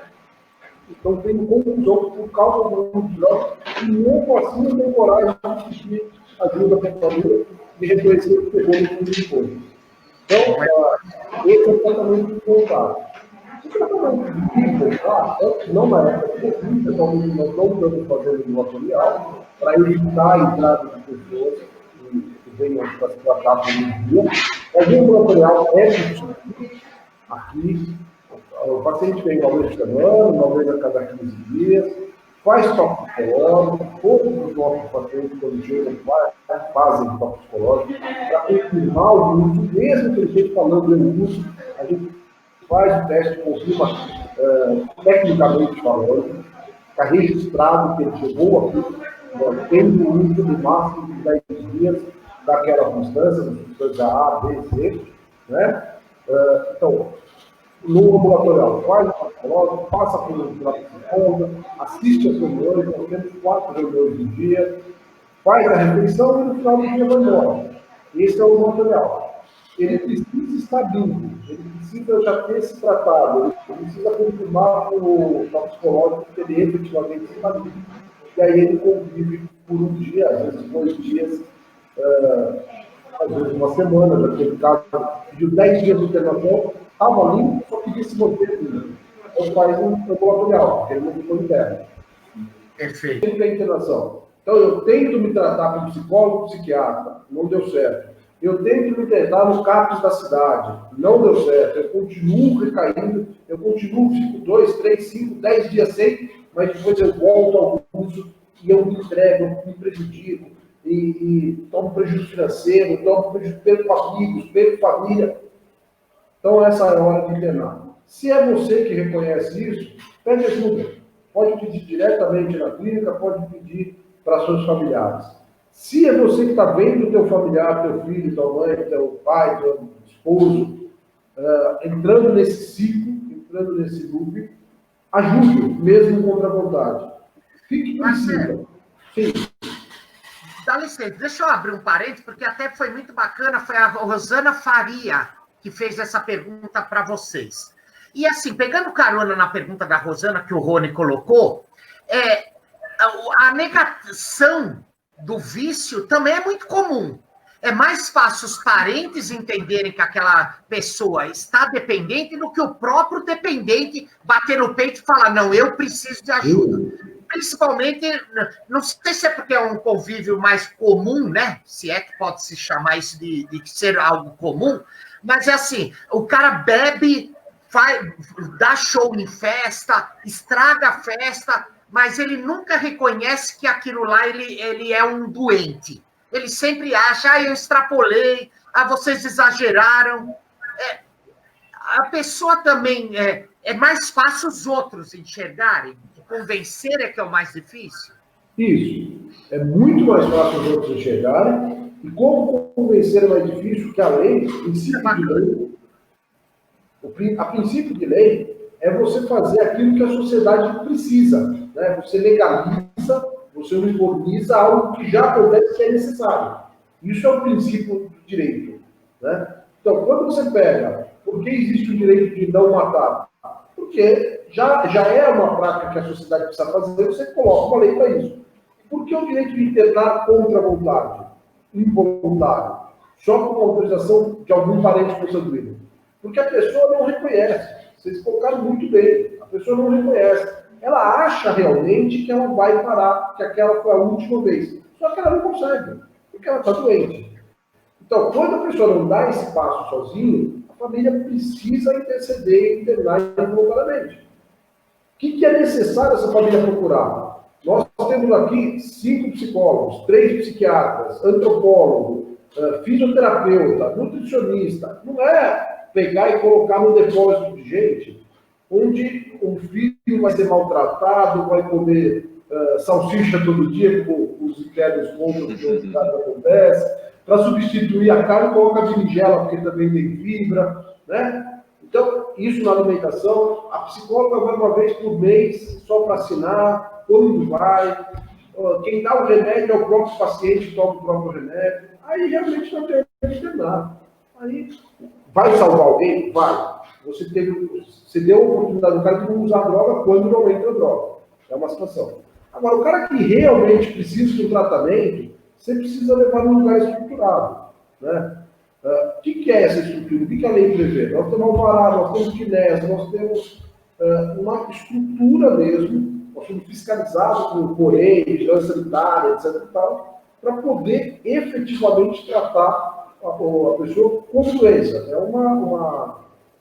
Então, tem convulsão por causa do uso de drogas, e mesmo assim não tem coragem de pedir ajuda para a família e reconhecer que pegou no fundo de coisa. Então, esse é o tratamento voluntário. O tratamento de voluntário, não na época de Covid, talvez nós não estamos fazendo no laboratório, para evitar a entrada de pessoas que venham para se tratar por um dia. Algum laboratório é possível aqui. O paciente vem uma vez por semana, uma vez a cada 15 dias, faz toque psicológico, todos os nossos pacientes, quando chegam, fazem toque psicológico, para confirmar o uso, mesmo que ele esteja falando em uso, a gente faz o teste, confirma tecnicamente falando, está registrado que ele chegou aqui, tendo o uso no máximo de 10 dias daquela substância A, B, C, né? Então, no ambulatorial, faz o psicológico, passa por uma psicóloga, assiste as reuniões, nós temos 4 reuniões no dia, faz a refeição e no final do dia vai embora. Esse é o ambulatorial. Ele precisa estar vivo, ele precisa já ter se tratado, ele precisa confirmar o psicológico que ele efetivamente está vivo. E aí ele convive por um dia, às vezes 2 dias, às vezes uma semana, já teve caso, pediu 10 dias de internação, estava ali, só queria se manter vivo. Então faz um ambulatorial, porque ele não ficou interno. Perfeito. Sempre tem internação. Então eu tento me tratar com psicólogo, psiquiatra, não deu certo. Eu tento me tratar no CAPS da cidade, não deu certo. Eu continuo recaindo, eu continuo, fico 2, 3, 5, 10 dias sem, mas depois eu volto ao uso e eu me entrego, eu me prejudico, e tomo prejuízo financeiro, tomo prejuízo, perco amigos, perco família. Então, essa é a hora de internar. Se é você que reconhece isso, pede ajuda. Pode pedir diretamente na clínica, pode pedir para seus familiares. Se é você que está vendo o teu familiar, teu filho, tua mãe, teu pai, teu esposo, entrando nesse ciclo, entrando nesse loop, ajude, mesmo contra a vontade. Fique Marcelo, sim. Dá licença, deixa eu abrir um parênteses, porque até foi muito bacana, foi a Rosana Faria que fez essa pergunta para vocês. E assim, pegando carona na pergunta da Rosana, que o Rony colocou, a negação do vício também é muito comum. É mais fácil os parentes entenderem que aquela pessoa está dependente do que o próprio dependente bater no peito e falar, não, eu preciso de ajuda. Principalmente, não sei se é porque é um convívio mais comum, né? Se é que pode se chamar isso de ser algo comum, mas é assim, o cara bebe, dá show em festa, estraga a festa, mas ele nunca reconhece que aquilo lá ele é um doente. Ele sempre acha, eu extrapolei, vocês exageraram. A pessoa também, é mais fácil os outros enxergarem, convencer é que é o mais difícil? Isso. É muito mais fácil os outros enxergarem, e como convencer é mais difícil que a lei, a princípio de lei é você fazer aquilo que a sociedade precisa, né? Você legaliza, você uniformiza algo que já acontece que é necessário. Isso é o princípio do direito, né? Então, quando você pega, por que existe o direito de não matar? Porque já é uma prática que a sociedade precisa fazer, você coloca uma lei para isso. Por que o direito de internar contra a vontade? Involuntário? Só com a autorização de algum parente consanguíneo? Porque a pessoa não reconhece. Vocês colocaram muito bem. A pessoa não reconhece. Ela acha realmente que ela vai parar, que aquela foi a última vez. Só que ela não consegue, porque ela está doente. Então, quando a pessoa não dá esse passo sozinho, a família precisa interceder e internar involuntariamente. O que é necessário essa família procurar? Nós temos aqui 5 psicólogos, 3 psiquiatras, antropólogo, fisioterapeuta, nutricionista. Não é pegar e colocar no depósito de gente onde um filho vai ser maltratado, vai comer salsicha todo dia, como os internos contam que acontece, para substituir a carne, coloca a berinjela, porque também tem fibra, né? Então, isso na alimentação, a psicóloga vai uma vez por mês, só para assinar, quando vai, quem dá o remédio é o próprio paciente que toma o próprio remédio, aí realmente não tem que internar. Aí, vai salvar alguém? Vai. Você deu a oportunidade do cara de não usar a droga quando não entra a droga. É uma situação. Agora, o cara que realmente precisa de um tratamento, você precisa levar num lugar estruturado, né? O que é essa estrutura? O que a lei prevê? Nós temos alvará, nós temos quinés, nós temos uma estrutura mesmo, nós somos fiscalizados por Correio, vigilância sanitária, etc. para poder efetivamente tratar a pessoa com doença.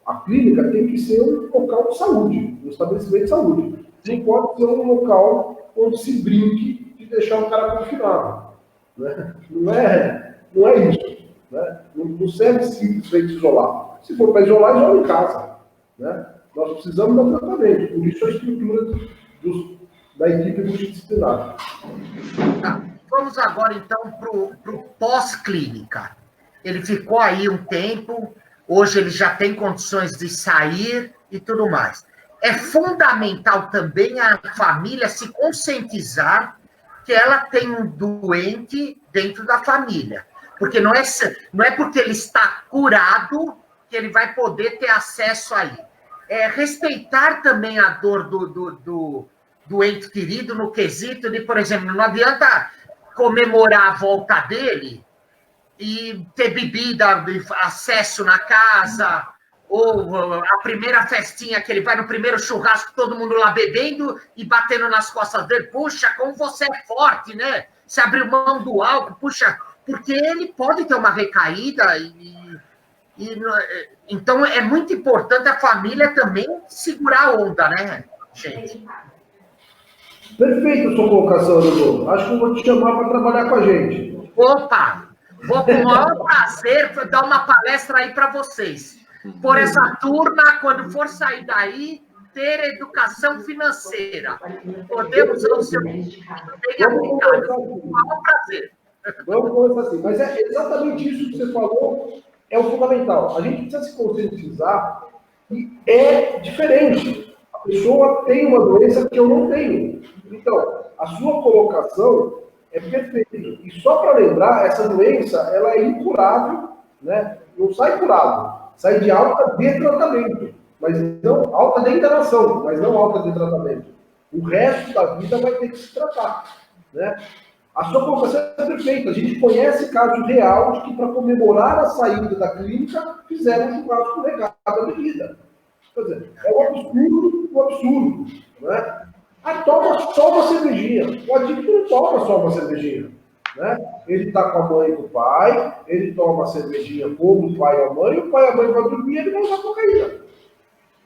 A clínica tem que ser um local de saúde, um estabelecimento de saúde. Não pode ser um local onde se brinque de deixar o cara confinado. Né? Não é isso. Né? Não serve simplesmente isolar. Se for para isolar, isola em casa. Né? Nós precisamos dar tratamento. Por isso a estrutura da equipe multidisciplinar. Tá. Vamos agora, então, para o pós-clínica. Ele ficou aí um tempo, hoje ele já tem condições de sair e tudo mais. É fundamental também a família se conscientizar que ela tem um doente dentro da família. Porque não é porque ele está curado que ele vai poder ter acesso aí. É respeitar também a dor do ente querido no quesito de, por exemplo, não adianta comemorar a volta dele e ter bebida, acesso na casa, ou a primeira festinha que ele vai, no primeiro churrasco, todo mundo lá bebendo e batendo nas costas dele. Puxa, como você é forte, né? Você abriu mão do álcool, puxa, porque ele pode ter uma recaída então é muito importante a família também segurar a onda, né, gente? Perfeito a sua colocação, Dudu. Acho que eu vou te chamar para trabalhar com a gente. Opa! Vou com o maior prazer dar uma palestra aí para vocês. Por essa turma, quando for sair daí, ter educação financeira. Podemos usar o seu bem aplicado. Com o maior prazer. Vamos começar assim. Mas é exatamente isso que você falou, é o fundamental. A gente precisa se conscientizar que é diferente. A pessoa tem uma doença que eu não tenho. Então, a sua colocação é perfeita. E só para lembrar, essa doença ela é incurável, né? Não sai curado, sai de alta de tratamento, mas não alta de internação, mas não alta de tratamento. O resto da vida vai ter que se tratar, né? A sua colocação é perfeita. A gente conhece caso real de que, para comemorar a saída da clínica, fizeram um churrasco regado à bebida. Quer dizer, é um absurdo, né? Toma só uma cervejinha. O adicto não toma só uma cervejinha, né? Ele está com a mãe e com o pai, ele toma a cervejinha como o pai e a mãe, o pai e a mãe vão dormir e ele vai usar cocaína.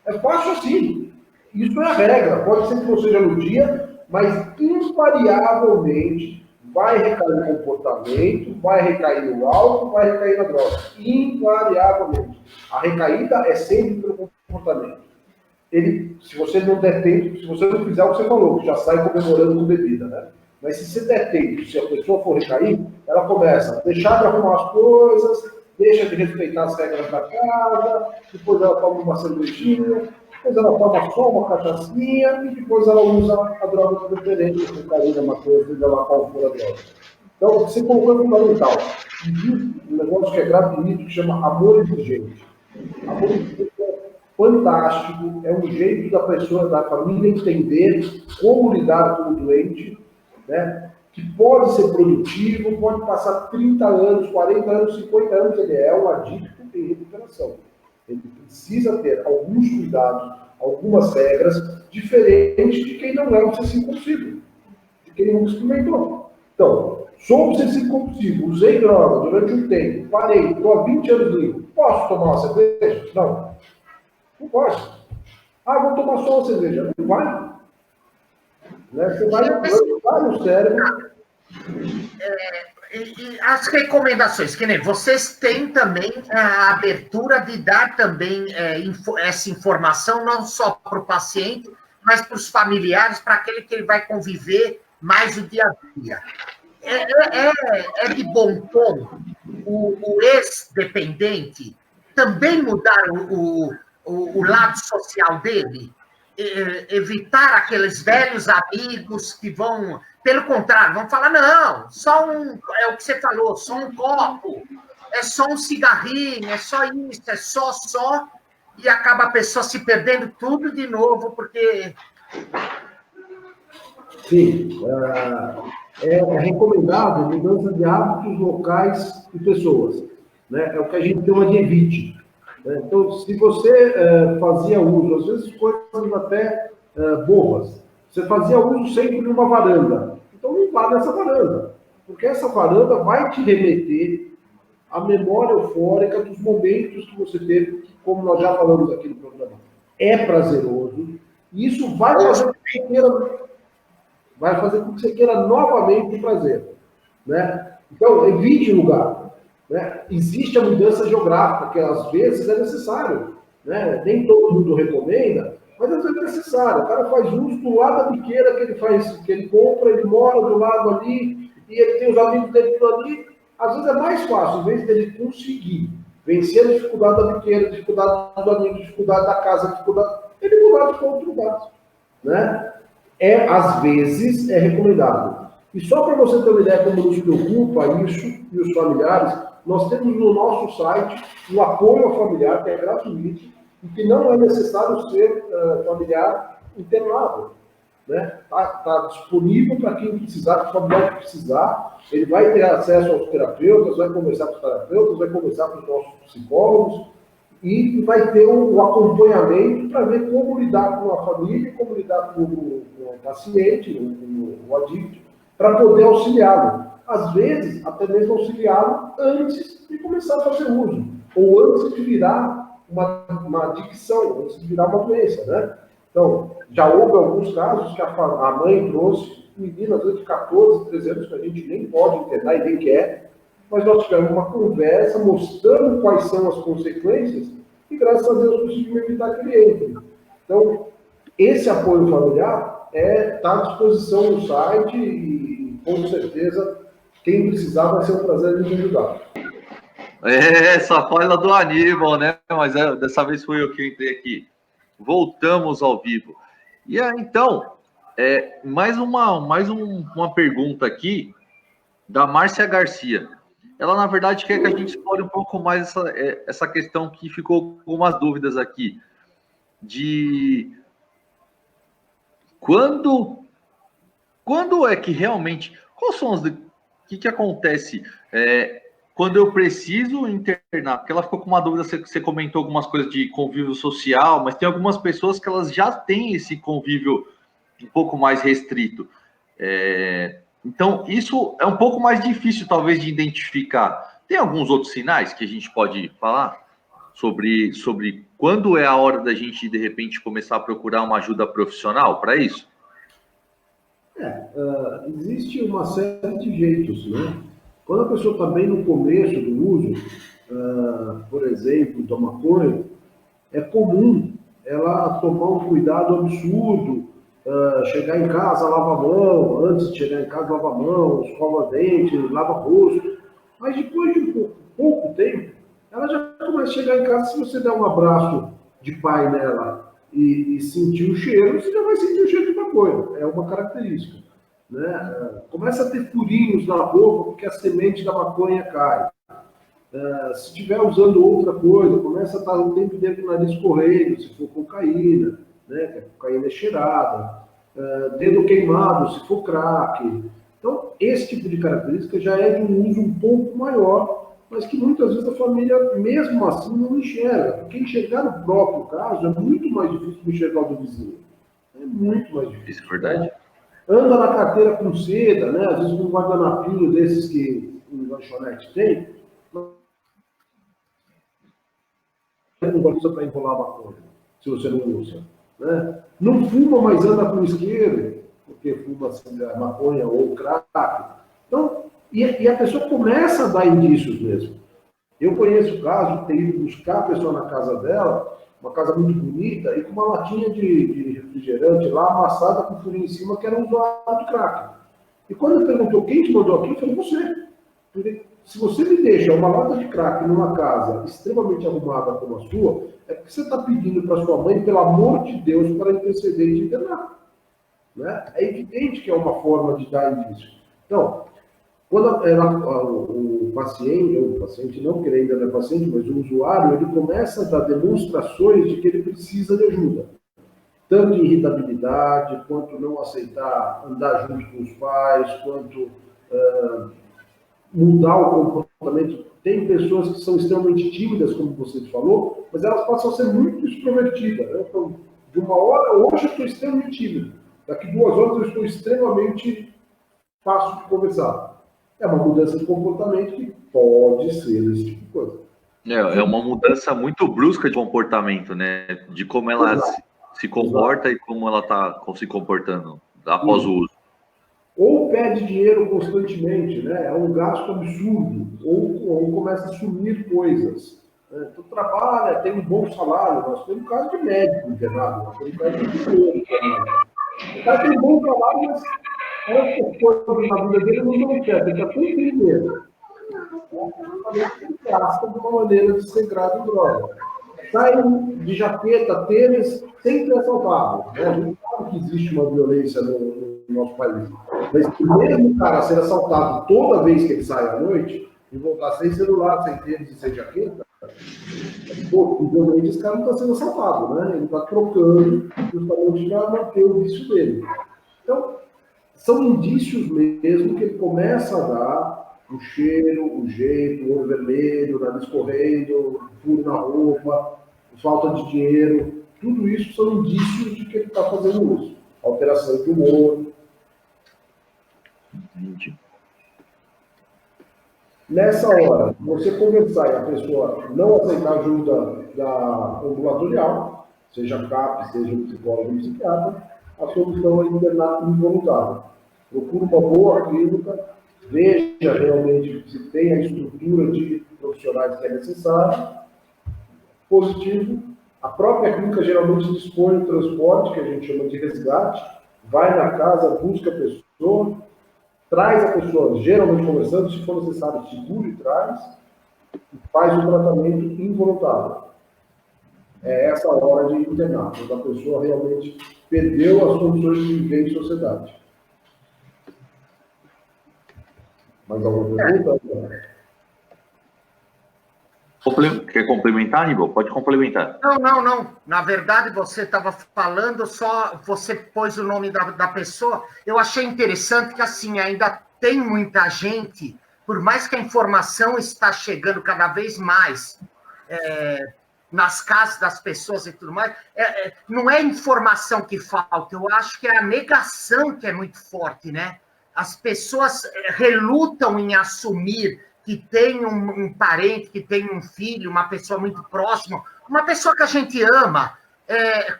É fácil assim. Isso é a regra. Pode ser que não seja no dia, mas invariavelmente vai recair no comportamento, vai recair no álcool, vai recair na droga. Invariavelmente. A recaída é sempre pelo comportamento. Se você não der tempo, se você não fizer o que você falou, já sai comemorando com bebida, né? Mas se você der tempo, se a pessoa for recair, ela começa a deixar de arrumar as coisas, deixa de respeitar as regras da casa, depois ela toma uma cervejinha, depois ela toma só uma cachaçinha e depois ela usa a droga de preferência, cocaína, maconha, seja lá qual for a droga. Então, o que você colocou é fundamental. Existe um negócio que é gratuito, que chama amor exigente. Amor exigente é fantástico, é um jeito da pessoa, da família entender como lidar com o doente, né? Que pode ser produtivo, pode passar 30 anos, 40 anos, 50 anos, ele é um adicto em recuperação. Ele precisa ter alguns cuidados, algumas regras, diferentes de quem não é obsessivo compulsivo, de quem não experimentou. Então, sou obsessivo compulsivo, usei droga durante um tempo, parei, estou há 20 anos livre, posso tomar uma cerveja? Não. Não pode. Ah, vou tomar só uma cerveja. Não vai. Né? Você vai no cérebro. E as recomendações, que nem vocês têm também a abertura de dar também essa informação, não só para o paciente, mas para os familiares, para aquele que ele vai conviver mais o dia a dia. É de bom tom o ex-dependente também mudar o lado social dele? Evitar aqueles velhos amigos que vão, pelo contrário, vão falar, não, é o que você falou, só um copo, é só um cigarrinho, é só isso, é só, e acaba a pessoa se perdendo tudo de novo, porque... Sim, é recomendado mudança de hábitos locais e pessoas. Né? É o que a gente chama de evite. Né? Então, se você fazia uso, às vezes coisas até bobas, você fazia uso sempre de uma varanda. Então, não vá nessa varanda, porque essa varanda vai te remeter à memória eufórica dos momentos que você teve, que, como nós já falamos aqui no programa, é prazeroso, e isso vai fazer com que você queira novamente o prazer. Né? Então, evite o lugar. Né? Existe a mudança geográfica, que às vezes é necessário. Né? Nem todo mundo recomenda, mas às vezes é necessário. O cara faz uso do lado da biqueira que ele compra, ele mora do lado ali, e ele tem os amigos dele por ali. Às vezes é mais fácil, em vez dele conseguir vencer a dificuldade da biqueira, a dificuldade do amigo, a dificuldade da casa, a dificuldade, ele mudar para outro lugar. Né? Às vezes, é recomendado. E só para você ter uma ideia como nos preocupa isso e os familiares, nós temos no nosso site um apoio ao familiar, que é gratuito, e que não é necessário ser familiar internado. Né? Tá disponível para quem precisar, para o familiar que precisar, ele vai ter acesso aos terapeutas, vai conversar com os terapeutas, vai conversar com os nossos psicólogos, e vai ter um acompanhamento para ver como lidar com a família, como lidar com o paciente, o adicto, para poder auxiliá-lo. Às vezes, até mesmo auxiliá-lo antes de começar a fazer uso, ou antes de virar uma adicção, antes de virar uma doença, né? Então, já houve alguns casos que a mãe trouxe meninas de 14, 13 anos que a gente nem pode internar e nem quer, mas nós tivemos uma conversa mostrando quais são as consequências e, graças a Deus, conseguimos evitar que ele entre. Então, esse apoio familiar está à disposição no site e, com certeza, quem precisar vai ser um prazer de ajudar. Essa fala do Aníbal, né? Mas dessa vez fui eu que entrei aqui. Voltamos ao vivo. E então, mais uma pergunta aqui da Márcia Garcia. Ela, na verdade, quer que a gente explore um pouco mais essa questão que ficou com algumas dúvidas aqui. De quando é que realmente... Quais são o que acontece quando eu preciso internar? Porque ela ficou com uma dúvida, você comentou algumas coisas de convívio social, mas tem algumas pessoas que elas já têm esse convívio um pouco mais restrito. Então, isso é um pouco mais difícil, talvez, de identificar. Tem alguns outros sinais que a gente pode falar sobre quando é a hora da gente, de repente, começar a procurar uma ajuda profissional para isso? Existe uma série de jeitos, né? Quando a pessoa está bem no começo do uso, por exemplo, da maconha, é comum ela tomar um cuidado absurdo, chegar em casa, lava a mão, antes de chegar em casa, lava a mão, escova dente, lava rosto. Mas depois de pouco tempo, ela já começa a chegar em casa, se você der um abraço de pai nela e sentir o cheiro, você já vai sentir o cheiro de maconha. É uma característica. né? Começa a ter furinhos na boca porque a semente da maconha cai. Se estiver usando outra coisa, começa a estar o tempo dentro do nariz correndo, se for cocaína, né? Que a cocaína é cheirada, dedo queimado, se for crack. Então, esse tipo de característica já é de um uso um pouco maior, mas que muitas vezes a família, mesmo assim, não enxerga. Porque enxergar no próprio caso é muito mais difícil do que enxergar o do vizinho. É muito mais difícil. Isso é verdade. Anda na carteira com seda, né? Às vezes com um guardanapinho desses que o lanchonete tem, não usa para enrolar a maconha, se você não usa. Né? Não fuma, mas anda com o isqueiro, porque fuma assim, a maconha ou crack. Então, e a pessoa começa a dar indícios mesmo. Eu conheço o caso de ter ido buscar a pessoa na casa dela, uma casa muito bonita, e com uma latinha de refrigerante lá, amassada com furinho em cima, que era um usuário de crack. E quando ele perguntou quem te mandou aqui, eu falei, você. Porque se você me deixa uma lata de crack numa casa extremamente arrumada como a sua, é porque você está pedindo para sua mãe, pelo amor de Deus, para interceder e te internar. Né? É evidente que é uma forma de dar indício. Então, quando o paciente não, porque ele ainda não é paciente, mas o usuário, ele começa a dar demonstrações de que ele precisa de ajuda. Tanto irritabilidade, quanto não aceitar andar junto com os pais, quanto mudar o comportamento. Tem pessoas que são extremamente tímidas, como você falou, mas elas passam a ser muito extrovertidas. Né? Então, de uma hora, hoje eu estou extremamente tímido. Daqui 2 horas eu estou extremamente fácil de conversar. É uma mudança de comportamento que pode ser esse tipo de coisa. É uma mudança muito brusca de comportamento, né? De como ela se comporta e como ela está se comportando após o uso. Ou pede dinheiro constantemente, né? É um gasto absurdo, ou começa a sumir coisas. Então trabalha, tem um bom salário, nós temos um caso de médico internado, nós temos um caso de engenheiro internado. O cara tem um bom salário, mas as coisas na vida dele não dão certo, ele está sem dinheiro. Ele gasta de uma maneira desregrada em droga. Sai de jaqueta, tênis, sempre assaltado. Né? A gente sabe que existe uma violência no nosso país. Mas mesmo o cara ser assaltado toda vez que ele sai à noite, e voltar sem celular, sem tênis e sem jaqueta, obviamente esse cara não está sendo assaltado, né? Ele está trocando justamente para manter o vício dele. Então, são indícios mesmo que ele começa a dar o cheiro, o jeito, o olho vermelho, o nariz correndo, furo na roupa, falta de dinheiro. Tudo isso são indícios de que ele está fazendo uso. Alteração de humor. Entendi. Nessa hora, você conversar e a pessoa não aceitar ajuda da ambulatorial, seja CAP, seja um psicólogo ou um psiquiatra, a solução é internato involuntário. Procure uma boa clínica, veja realmente se tem a estrutura de profissionais que é necessária. Positivo, a própria clínica geralmente dispõe do transporte, que a gente chama de resgate, vai na casa, busca a pessoa, traz a pessoa, geralmente conversando, se for necessário, segura e traz, e faz o tratamento involuntário. É essa hora de internar, quando a pessoa realmente perdeu as condições de viver em sociedade. Mais alguma pergunta? Quer complementar, Aníbal? Pode complementar. Não. Na verdade, você estava falando, só você pôs o nome da pessoa. Eu achei interessante que, assim, ainda tem muita gente, por mais que a informação está chegando cada vez mais nas casas das pessoas e tudo mais, não é informação que falta, eu acho que é a negação que é muito forte, né? As pessoas relutam em assumir que tem um parente, que tem um filho, uma pessoa muito próxima, uma pessoa que a gente ama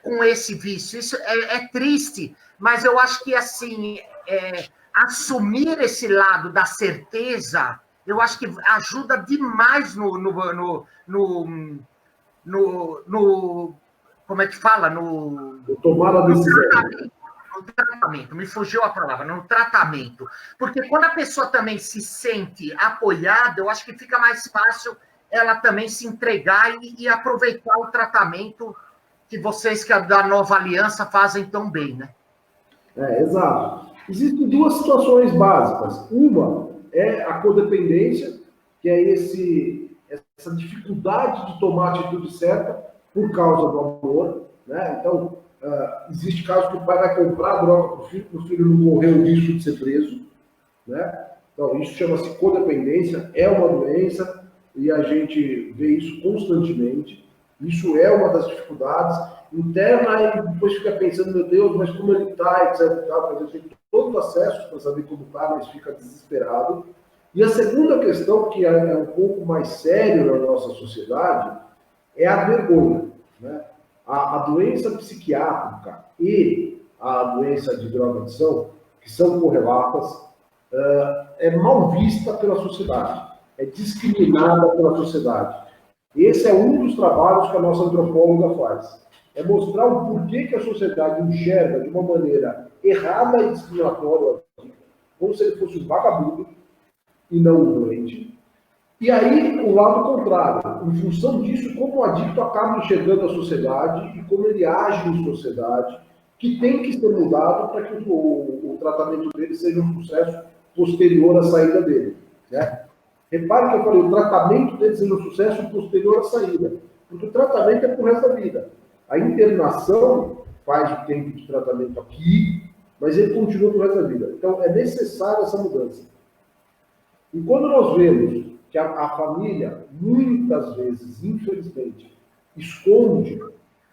com esse vício. Isso é triste, mas eu acho que, assim, assumir esse lado da certeza, eu acho que ajuda demais como é que fala? Tomar a decisão. No tratamento, me fugiu a palavra, no tratamento. Porque quando a pessoa também se sente apoiada, eu acho que fica mais fácil ela também se entregar e aproveitar o tratamento que vocês, que da Nova Aliança, fazem tão bem, né? Exato. Existem duas situações básicas. Uma é a codependência, que é essa dificuldade de tomar a atitude certa por causa do amor, né? Então, existe caso que o pai vai comprar droga para o filho não correr o risco de ser preso, né? Então, isso chama-se codependência, é uma doença e a gente vê isso constantemente. Isso é uma das dificuldades interna e depois fica pensando, meu Deus, mas como ele está, etc. Mas ele tem todo o acesso para saber como está, mas fica desesperado. E a segunda questão, que é um pouco mais sério na nossa sociedade, é a vergonha, né? A doença psiquiátrica e a doença de droga-adição, que são correlatas, é mal vista pela sociedade, é discriminada pela sociedade. Esse é um dos trabalhos que a nossa antropóloga faz. É mostrar o porquê que a sociedade enxerga de uma maneira errada e discriminatória, como se ele fosse um vagabundo e não um doente. E aí, o lado contrário, em função disso, como o adicto acaba enxergando a sociedade e como ele age em sociedade, que tem que ser mudado para que o tratamento dele seja um sucesso posterior à saída dele, né? Repare que eu falei, o tratamento dele seja um sucesso posterior à saída, porque o tratamento é pro resto da vida. A internação faz o tempo de tratamento aqui, mas ele continua pro resto da vida. Então, é necessária essa mudança. E quando nós vemos que a família, muitas vezes, infelizmente, esconde,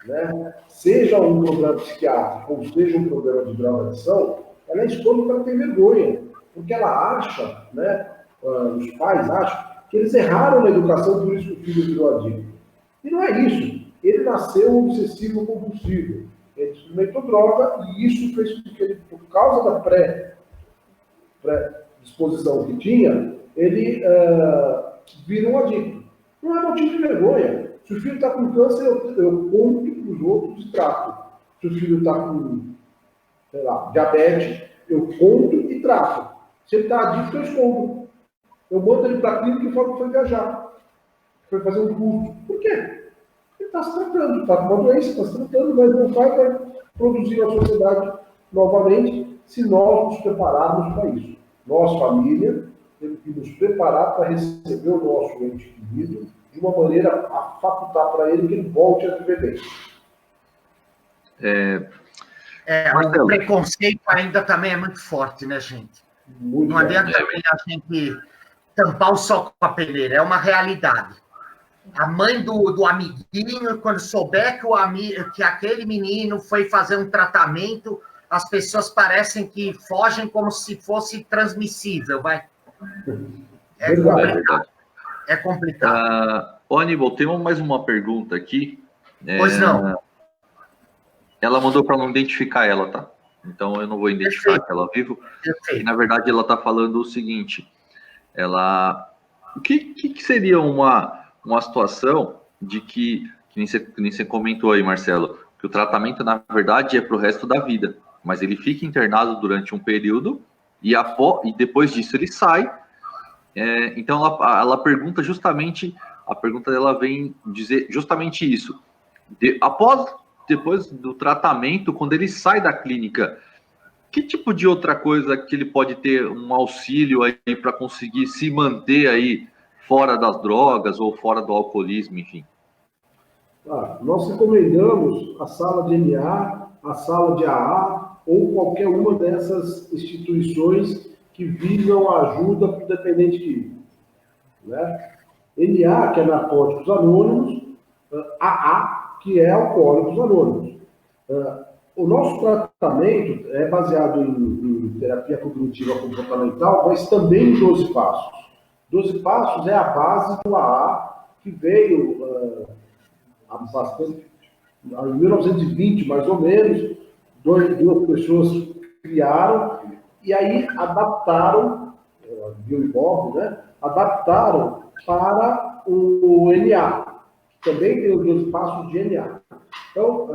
né, seja um problema psiquiátrico ou seja um problema de droga-adição, ela esconde porque ela tem vergonha, porque ela acha, né, os pais acham que eles erraram na educação, por isso que o filho virou adicto. E não é isso. Ele nasceu obsessivo compulsivo. Ele experimentou droga e isso fez com que ele, por causa da pré-disposição que tinha, ele virou um adicto. Não é motivo de vergonha. Se o filho está com câncer, eu conto para os outros e trato. Se o filho está com, sei lá, diabetes, eu conto e trato. Se ele está adicto, eu escondo. Eu mando ele para a clínica e falo que foi viajar. Foi fazer um curso. Por quê? Ele está se tratando, está com uma doença, está se tratando, mas não vai produzir a sociedade novamente se nós nos prepararmos para isso. Nós, família, temos que nos preparar para receber o nosso ente querido de uma maneira a facultar para ele que ele volte a viver bem. O preconceito ainda também é muito forte, né, gente? Muito. Não adianta a gente tampar o sol com a peneira, é uma realidade. A mãe do amiguinho, quando souber que aquele menino foi fazer um tratamento, as pessoas parecem que fogem como se fosse transmissível, vai. É complicado. É complicado. Aníbal, tem mais uma pergunta aqui. Pois não. Ela mandou para não identificar ela, tá? Então eu não vou identificar ela ao vivo. E, na verdade, ela está falando o seguinte. O que seria uma situação de que nem você comentou aí, Marcelo, que o tratamento, na verdade, é para o resto da vida, mas ele fica internado durante um período e depois disso ele sai. Então, ela pergunta justamente, a pergunta dela vem dizer justamente isso. Depois do tratamento, quando ele sai da clínica, que tipo de outra coisa que ele pode ter um auxílio aí para conseguir se manter aí fora das drogas ou fora do alcoolismo, enfim? Nós recomendamos a sala de NA, a sala de AA ou qualquer uma dessas instituições que visam a ajuda para o dependente químico, né? NA, que é Narcóticos Anônimos, AA, que é Alcoólicos Anônimos. O nosso tratamento é baseado em terapia cognitiva comportamental, mas também em 12 passos. 12 passos é a base do AA, que veio em 1920, mais ou menos, duas pessoas criaram e aí adaptaram, Bill e Bob, né? Adaptaram para o NA. Também tem os 12 passos de NA. Então,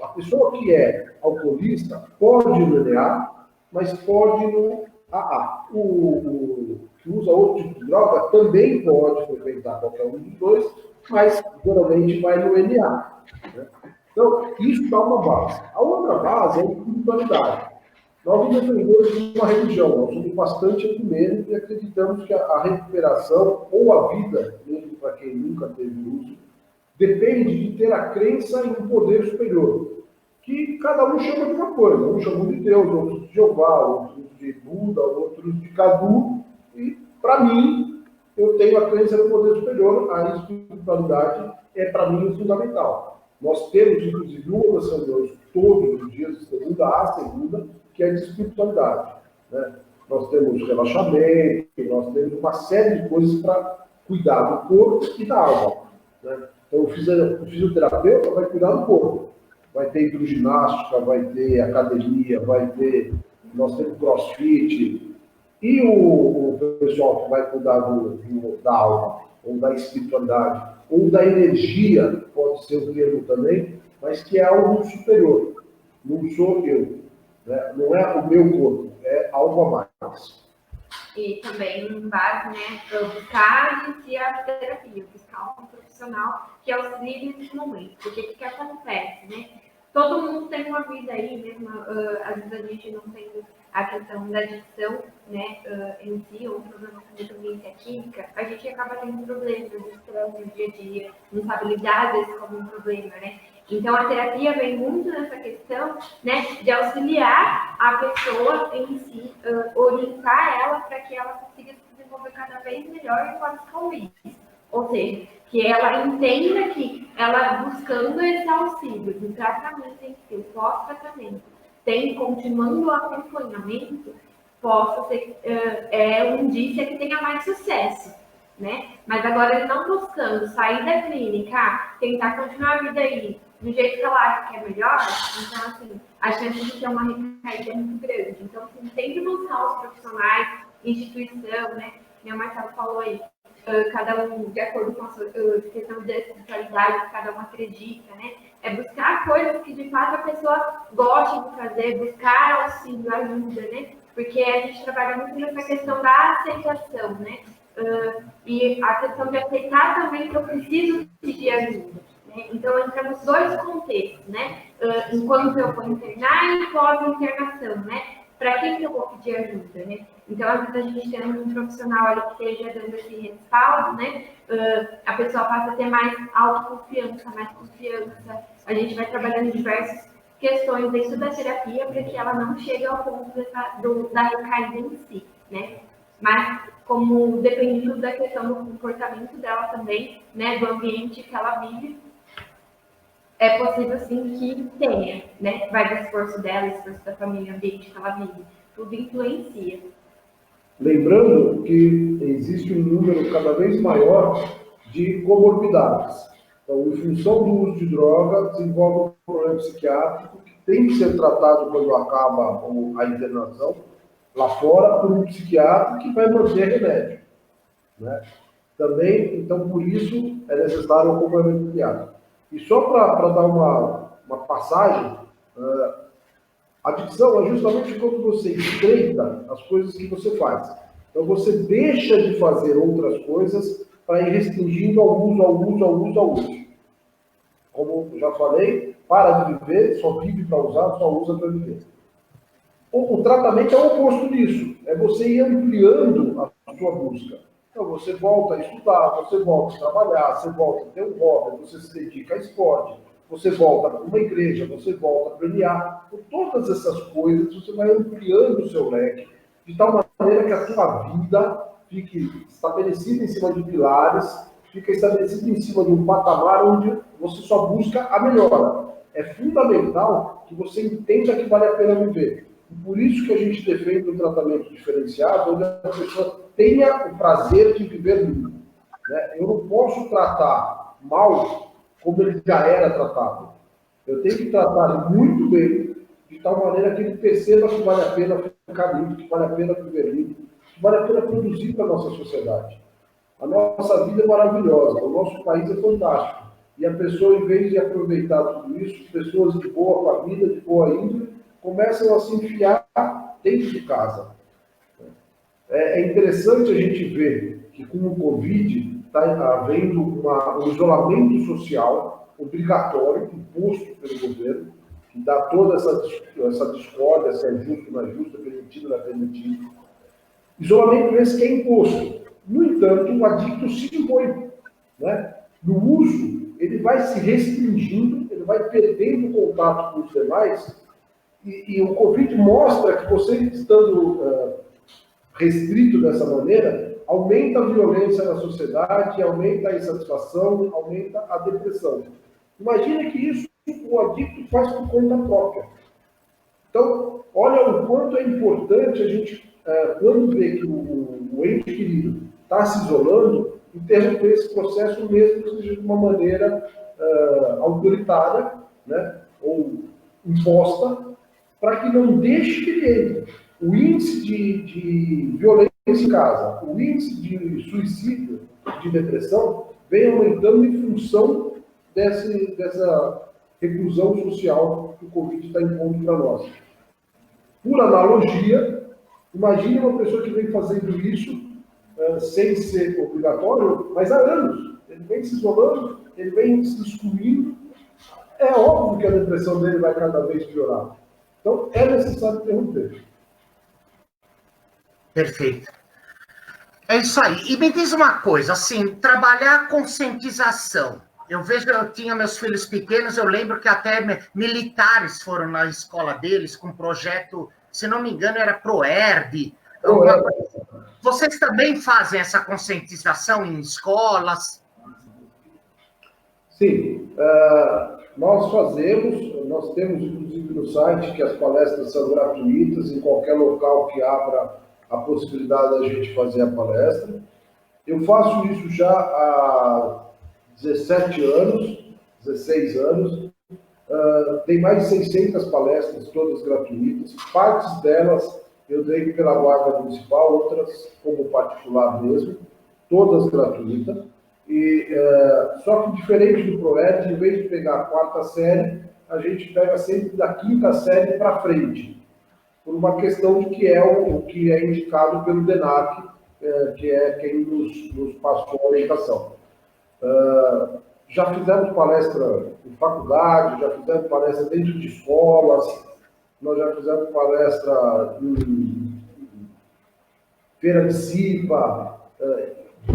a pessoa que é alcoolista pode ir no NA, mas pode ir no AA. O que usa outro tipo de droga também pode frequentar qualquer um dos dois, mas geralmente vai no NA. Né? Então, isso dá uma base. A outra base é a individualidade. Nós não defendemos uma religião, nós somos bastante ecumênicos e acreditamos que a recuperação ou a vida, mesmo para quem nunca teve uso, depende de ter a crença em um poder superior, que cada um chama de uma coisa. Um chama de Deus, outros de Jeová, outros de Buda, outros de Cadu. E, para mim, eu tenho a crença no poder superior, a espiritualidade é, para mim, fundamental. Nós temos, inclusive, uma das reuniões todos os dias, de segunda a segunda, que é de espiritualidade. Né? Nós temos relaxamento, nós temos uma série de coisas para cuidar do corpo e da alma. Né? Então, o fisioterapeuta vai cuidar do corpo. Vai ter hidroginástica, vai ter academia, nós temos crossfit. E o pessoal que vai cuidar da alma, ou da espiritualidade, ou da energia, pode ser o termo também, mas que é algo superior. Não sou eu. Né? Não é o meu corpo, é algo a mais. E também, em base, né, buscar a terapia, buscar um profissional que auxilie nesse momento. Porque o que acontece, né? Todo mundo tem uma vida aí, mesmo, às vezes a gente não tem a questão da adicção, né, em si, ou um problema com dependência química, a gente acaba tendo problemas, estresse no dia a dia, não sabe lidar, às vezes, como um problema, né? Então, a terapia vem muito nessa questão, né, de auxiliar a pessoa em si, orientar ela para que ela consiga se desenvolver cada vez melhor e com as convicções. Ou seja, que ela entenda que ela buscando esse auxílio do tratamento em si, o pós-tratamento, continuando o acompanhamento, possa ser um indício que tenha mais sucesso, né? Mas agora ele não buscando sair da clínica, tentar continuar a vida aí do jeito que ela acha que é melhor, então assim, a chance de ter uma recaída é muito grande. Então, assim, sempre buscar os profissionais, instituição, né? Meu Marcelo falou aí, cada um de acordo com a sua questão de espiritualidade, que cada um acredita, né? É buscar coisas que de fato a pessoa gosta de fazer, buscar auxílio, ajuda, né? Porque a gente trabalha muito nessa questão da aceitação, né? E a questão de aceitar também que eu preciso pedir ajuda. Né? Então, entramos dois contextos, né? Enquanto eu vou internar e pós-internação, né? Para quem que eu vou pedir ajuda, né? Então, às vezes a gente tem um profissional ali que esteja dando esse respaldo, né? A pessoa passa a ter mais autoconfiança, mais confiança. A gente vai trabalhando em diversas questões dentro da terapia para que ela não chegue ao ponto da recaída em si, né? Mas, como depende tudo da questão do comportamento dela também, né? Do ambiente que ela vive, é possível, sim, que tenha, né? Vai do esforço dela, esforço da família, ambiente que ela vive. Tudo influencia. Lembrando que existe um número cada vez maior de comorbidades. Então, em função do uso de droga, desenvolve um problema psiquiátrico que tem que ser tratado quando acaba a internação, lá fora, por um psiquiatra que vai manter remédio. Né? Também, então, por isso, é necessário um acompanhamento psiquiátrico. E só para dar uma passagem, a adicção é justamente quando você estreita as coisas que você faz. Então você deixa de fazer outras coisas para ir restringindo ao uso. Como já falei, para de viver, só vive para usar, só usa para viver. O tratamento é o oposto disso. É você ir ampliando a sua busca. Então você volta a estudar, você volta a trabalhar, você volta a ter um hobby, você se dedica a esporte, você volta para uma igreja, você volta a premiar. Por todas essas coisas, você vai ampliando o seu leque, de tal maneira que a sua vida fique estabelecida em cima de pilares, fica estabelecida em cima de um patamar onde você só busca a melhora. É fundamental que você entenda que vale a pena viver. E por isso que a gente defende um tratamento diferenciado, onde a pessoa tenha o prazer de viver limpo. Né? Eu não posso tratar mal como ele já era tratado. Eu tenho que tratar muito bem, de tal maneira que ele perceba que vale a pena ficar limpo, que vale a pena viver limpo, que vale a pena produzir para a nossa sociedade. A nossa vida é maravilhosa, o nosso país é fantástico. E a pessoa, em vez de aproveitar tudo isso, pessoas de boa família, de boa índole, começam a se enfiar dentro de casa. É interessante a gente ver que com o Covid está havendo um isolamento social obrigatório, imposto pelo governo, que dá toda essa discórdia, se é justo, não é justo, é permitido, não é permitido. Isolamento esse que é imposto. No entanto, o adicto se impõe, né? No uso, ele vai se restringindo, ele vai perdendo contato com os demais, e o Covid mostra que você estando restrito dessa maneira, aumenta a violência na sociedade, aumenta a insatisfação, aumenta a depressão. Imagine que isso o adicto faz por conta própria. Então, olha o quanto é importante a gente, quando vê que o ente querido está se isolando, interromper esse processo mesmo que seja de uma maneira autoritária, né, ou imposta, para que não deixe que ele. O índice de violência em casa, o índice de suicídio, de depressão, vem aumentando em função dessa reclusão social que o Covid está impondo para nós. Por analogia, imagine uma pessoa que vem fazendo isso sem ser obrigatório, mas há anos. Ele vem se isolando, ele vem se excluindo. É óbvio que a depressão dele vai cada vez piorar. Então, é necessário interromper. Perfeito. É isso aí. E me diz uma coisa, assim, trabalhar a conscientização. Eu vejo, eu tinha meus filhos pequenos, eu lembro que até militares foram na escola deles com um projeto, se não me engano, era ProERD. Vocês também fazem essa conscientização em escolas? Sim, nós fazemos, nós temos inclusive no site que as palestras são gratuitas em qualquer local que abra a possibilidade da gente fazer a palestra. Eu faço isso já há 17 anos, 16 anos, tem mais de 600 palestras, todas gratuitas, partes delas eu dei pela Guarda Municipal, outras como particular mesmo, todas gratuitas. Só que diferente do ProERD, em vez de pegar a quarta série, a gente pega sempre da quinta série para frente, por uma questão de que é o que é indicado pelo DENAC, que é quem nos passou a orientação. Já fizemos palestra em faculdade, já fizemos palestra dentro de escolas, nós já fizemos palestra em feira de CIPA,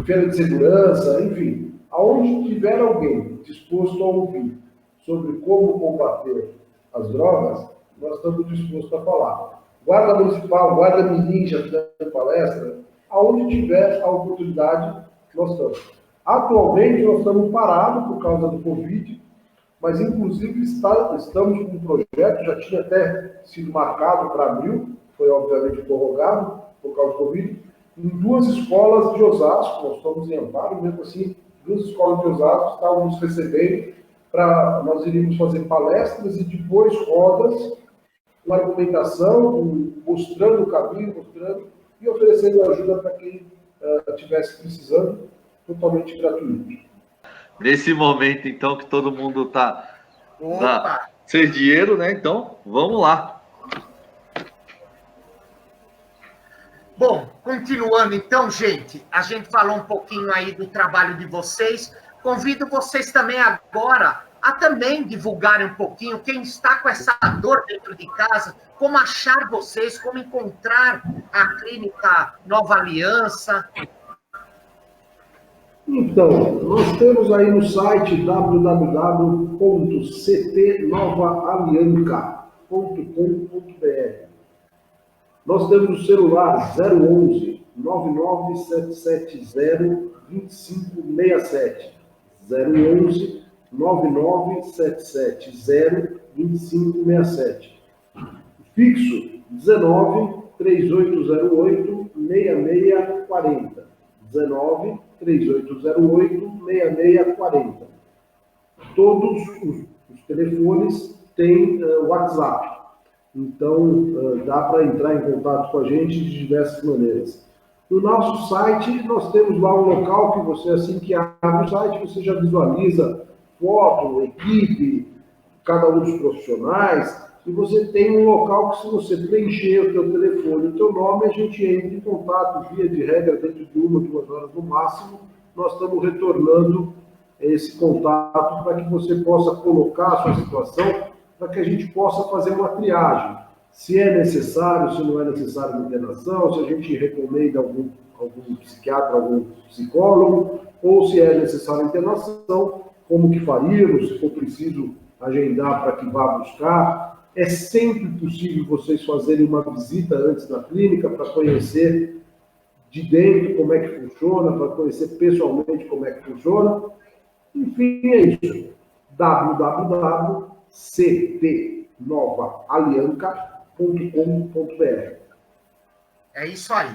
feira de segurança, enfim. Aonde tiver alguém disposto a ouvir sobre como combater as drogas, nós estamos dispostos a falar. Guarda Municipal, Guarda Mirim, já fizemos palestra, aonde tiver a oportunidade, nós estamos. Atualmente, nós estamos parados por causa do Covid, mas, inclusive, estamos com um projeto, já tinha até sido marcado para abril, foi, obviamente, prorrogado por causa do Covid, em 2 escolas de Osasco, nós estamos em Amparo, mesmo assim, 2 escolas de Osasco estavam nos recebendo, nós iríamos fazer palestras e depois rodas, com argumentação, mostrando o caminho, mostrando e oferecendo ajuda para quem estivesse precisando, totalmente gratuito. Nesse momento, então, que todo mundo tá sem dinheiro, né? Então, vamos lá. Bom, continuando então, gente, a gente falou um pouquinho aí do trabalho de vocês. Convido vocês também agora a também divulgarem um pouquinho quem está com essa dor dentro de casa, como achar vocês, como encontrar a Clínica Nova Aliança. Então, nós temos aí no site www.ctnovaalianca.com.br. Nós temos o celular 011 99770 2567. 011 99770 2567. Fixo 19 3808 6640. 19 3808 6640. Todos os telefones têm WhatsApp. Então, dá para entrar em contato com a gente de diversas maneiras. No nosso site, nós temos lá um local que você, assim que abre o site, você já visualiza foto, equipe, cada um dos profissionais, e você tem um local que, se você preencher o teu telefone e o teu nome, a gente entra em contato, via de regra, dentro de 1 ou 2 horas no máximo, nós estamos retornando esse contato para que você possa colocar a sua situação para que a gente possa fazer uma triagem. Se é necessário, se não é necessário uma internação, se a gente recomenda algum psiquiatra, algum psicólogo, ou se é necessário internação, como que faríamos, se for preciso agendar para que vá buscar. É sempre possível vocês fazerem uma visita antes da clínica para conhecer de dentro como é que funciona, para conhecer pessoalmente como é que funciona. Enfim, é isso. www.ctnovaalianca.com.br. É isso aí.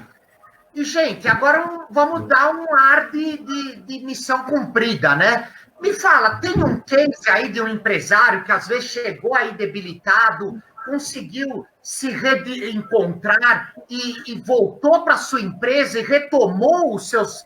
E, gente, agora vamos dar um ar de missão cumprida, né? Me fala, tem um case aí de um empresário que às vezes chegou aí debilitado, conseguiu se reencontrar e voltou para sua empresa e retomou os seus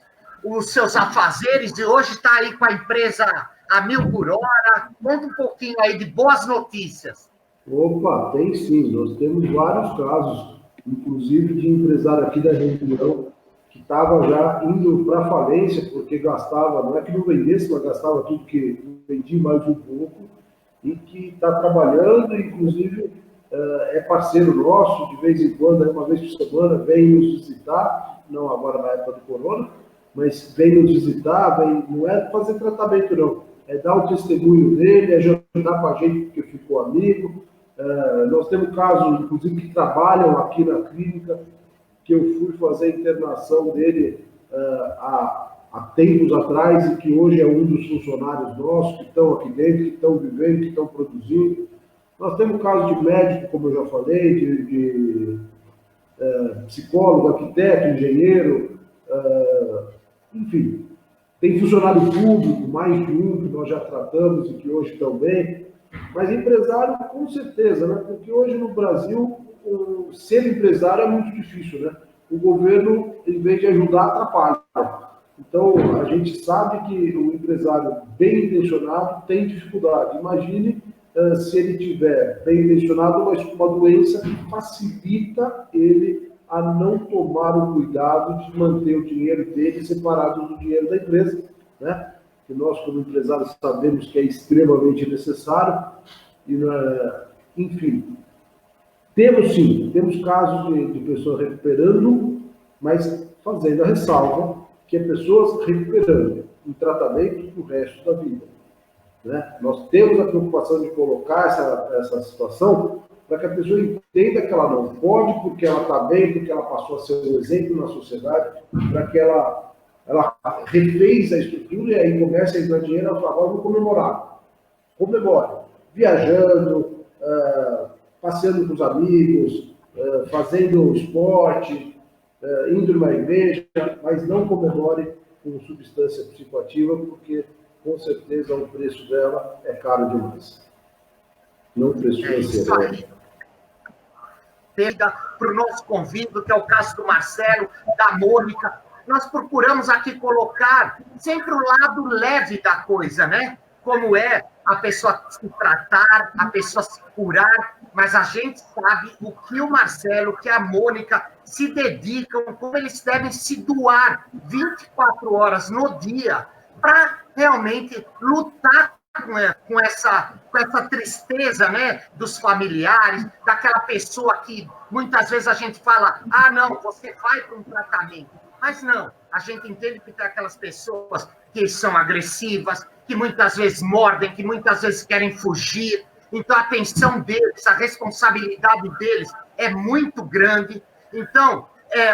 afazeres e hoje está aí com a empresa a 1.000 por hora. Conta um pouquinho aí de boas notícias. Opa, tem sim. Nós temos vários casos, inclusive de empresário aqui da região que estava já indo para falência porque gastava, não é que não vendesse, mas gastava tudo que vendia mais um pouco e que está trabalhando, inclusive é parceiro nosso, de vez em quando, uma vez por semana, vem nos visitar, não agora na época do corona, mas vem nos visitar, não é fazer tratamento não, é dar o testemunho dele, é ajudar com a gente porque ficou amigo. Nós temos casos, inclusive, que trabalham aqui na clínica, que eu fui fazer a internação dele há tempos atrás e que hoje é um dos funcionários nossos que estão aqui dentro, que estão vivendo, que estão produzindo. Nós temos casos de médico, como eu já falei, de psicólogo, arquiteto, engenheiro, enfim. Tem funcionário público, mais de um, que nós já tratamos e que hoje estão bem. Mas empresário, com certeza, né? Porque hoje no Brasil, ser empresário é muito difícil, né? O governo, em vez de ajudar, atrapalha. Então, a gente sabe que o empresário bem intencionado tem dificuldade. Imagine se ele tiver bem intencionado, mas com uma doença que facilita ele a não tomar o cuidado de manter o dinheiro dele separado do dinheiro da empresa, né? Que nós, como empresários, sabemos que é extremamente necessário. Enfim, temos casos de pessoas recuperando, mas fazendo a ressalva que é pessoas recuperando em tratamento pro resto da vida, né? Nós temos a preocupação de colocar essa situação para que a pessoa entenda que ela não pode, porque ela está bem, porque ela passou a ser um exemplo na sociedade, para que ela refez a estrutura e aí começa a entrar dinheiro, ela fala, agora eu vou comemorar. Comemore. Viajando, passeando com os amigos, fazendo esporte, indo numa igreja, mas não comemore com substância psicoativa, porque com certeza o preço dela é caro demais. Não preço financeiro. Perda para o nosso convívio, que é o caso do Marcelo, da Mônica. Nós procuramos aqui colocar sempre o lado leve da coisa, né? Como é a pessoa se tratar, a pessoa se curar, mas a gente sabe o que o Marcelo, que a Mônica se dedicam, como eles devem se doar 24 horas no dia para realmente lutar com essa tristeza, né, dos familiares, daquela pessoa que muitas vezes a gente fala, não, você vai para um tratamento. Mas não, a gente entende que tem aquelas pessoas que são agressivas, que muitas vezes mordem, que muitas vezes querem fugir. Então, a atenção deles, a responsabilidade deles é muito grande. Então,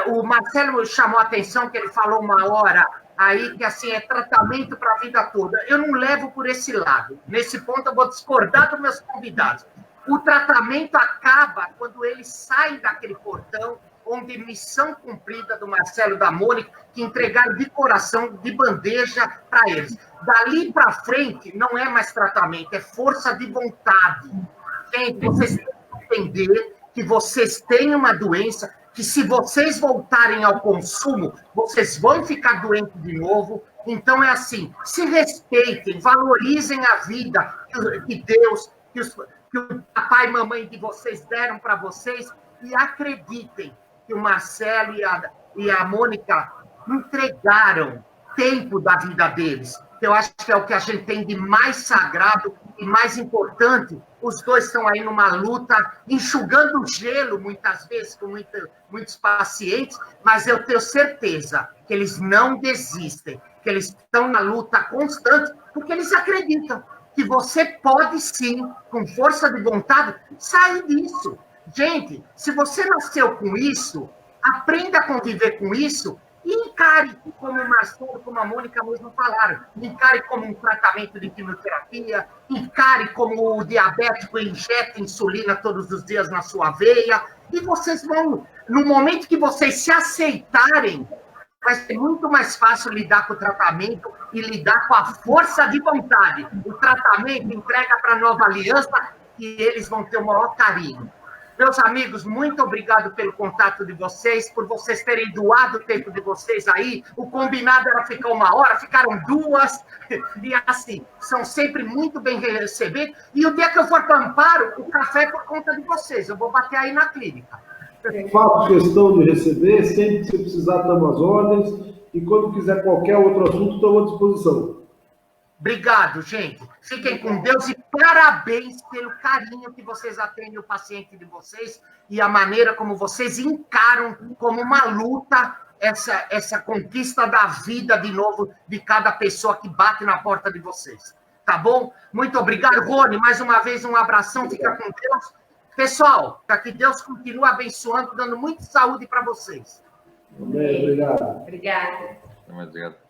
o Marcelo chamou a atenção, que ele falou uma hora aí, que assim, é tratamento para a vida toda. Eu não levo por esse lado. Nesse ponto, eu vou discordar dos meus convidados. O tratamento acaba quando eles saem daquele portão, onde missão cumprida do Marcelo e da Mônica, que entregaram de coração, de bandeja para eles. Dali para frente, não é mais tratamento, é força de vontade. Gente, vocês têm que entender que vocês têm uma doença, que se vocês voltarem ao consumo, vocês vão ficar doentes de novo. Então, é assim, se respeitem, valorizem a vida que Deus, que o papai e mamãe de vocês deram para vocês, e acreditem que o Marcelo e a Mônica entregaram tempo da vida deles. Eu acho que é o que a gente tem de mais sagrado e mais importante, os dois estão aí numa luta, enxugando o gelo, muitas vezes, com muitos pacientes, mas eu tenho certeza que eles não desistem, que eles estão na luta constante, porque eles acreditam que você pode sim, com força de vontade, sair disso. Gente, se você nasceu com isso, aprenda a conviver com isso e encare, como o Marcelo, como a Mônica mesmo falaram, encare como um tratamento de quimioterapia, encare como o diabético injeta insulina todos os dias na sua veia, e vocês vão, no momento que vocês se aceitarem, vai ser muito mais fácil lidar com o tratamento e lidar com a força de vontade. O tratamento entrega para a Nova Aliança e eles vão ter o maior carinho. Meus amigos, muito obrigado pelo contato de vocês, por vocês terem doado o tempo de vocês aí. O combinado era ficar 1 hora, ficaram 2. E assim, são sempre muito bem recebidos. E o dia que eu for para Amparo, o café é por conta de vocês. Eu vou bater aí na clínica. Faço questão de receber, sempre que você precisar, estamos às ordens. E quando quiser qualquer outro assunto, estou à disposição. Obrigado, gente. Fiquem com Deus e parabéns pelo carinho que vocês atendem o paciente de vocês e a maneira como vocês encaram como uma luta essa conquista da vida de novo de cada pessoa que bate na porta de vocês. Tá bom? Muito obrigado, Rony. Mais uma vez, um abração. Fica com Deus. Pessoal, que Deus continue abençoando, dando muita saúde para vocês. Amém. Obrigado. Obrigada. Obrigado.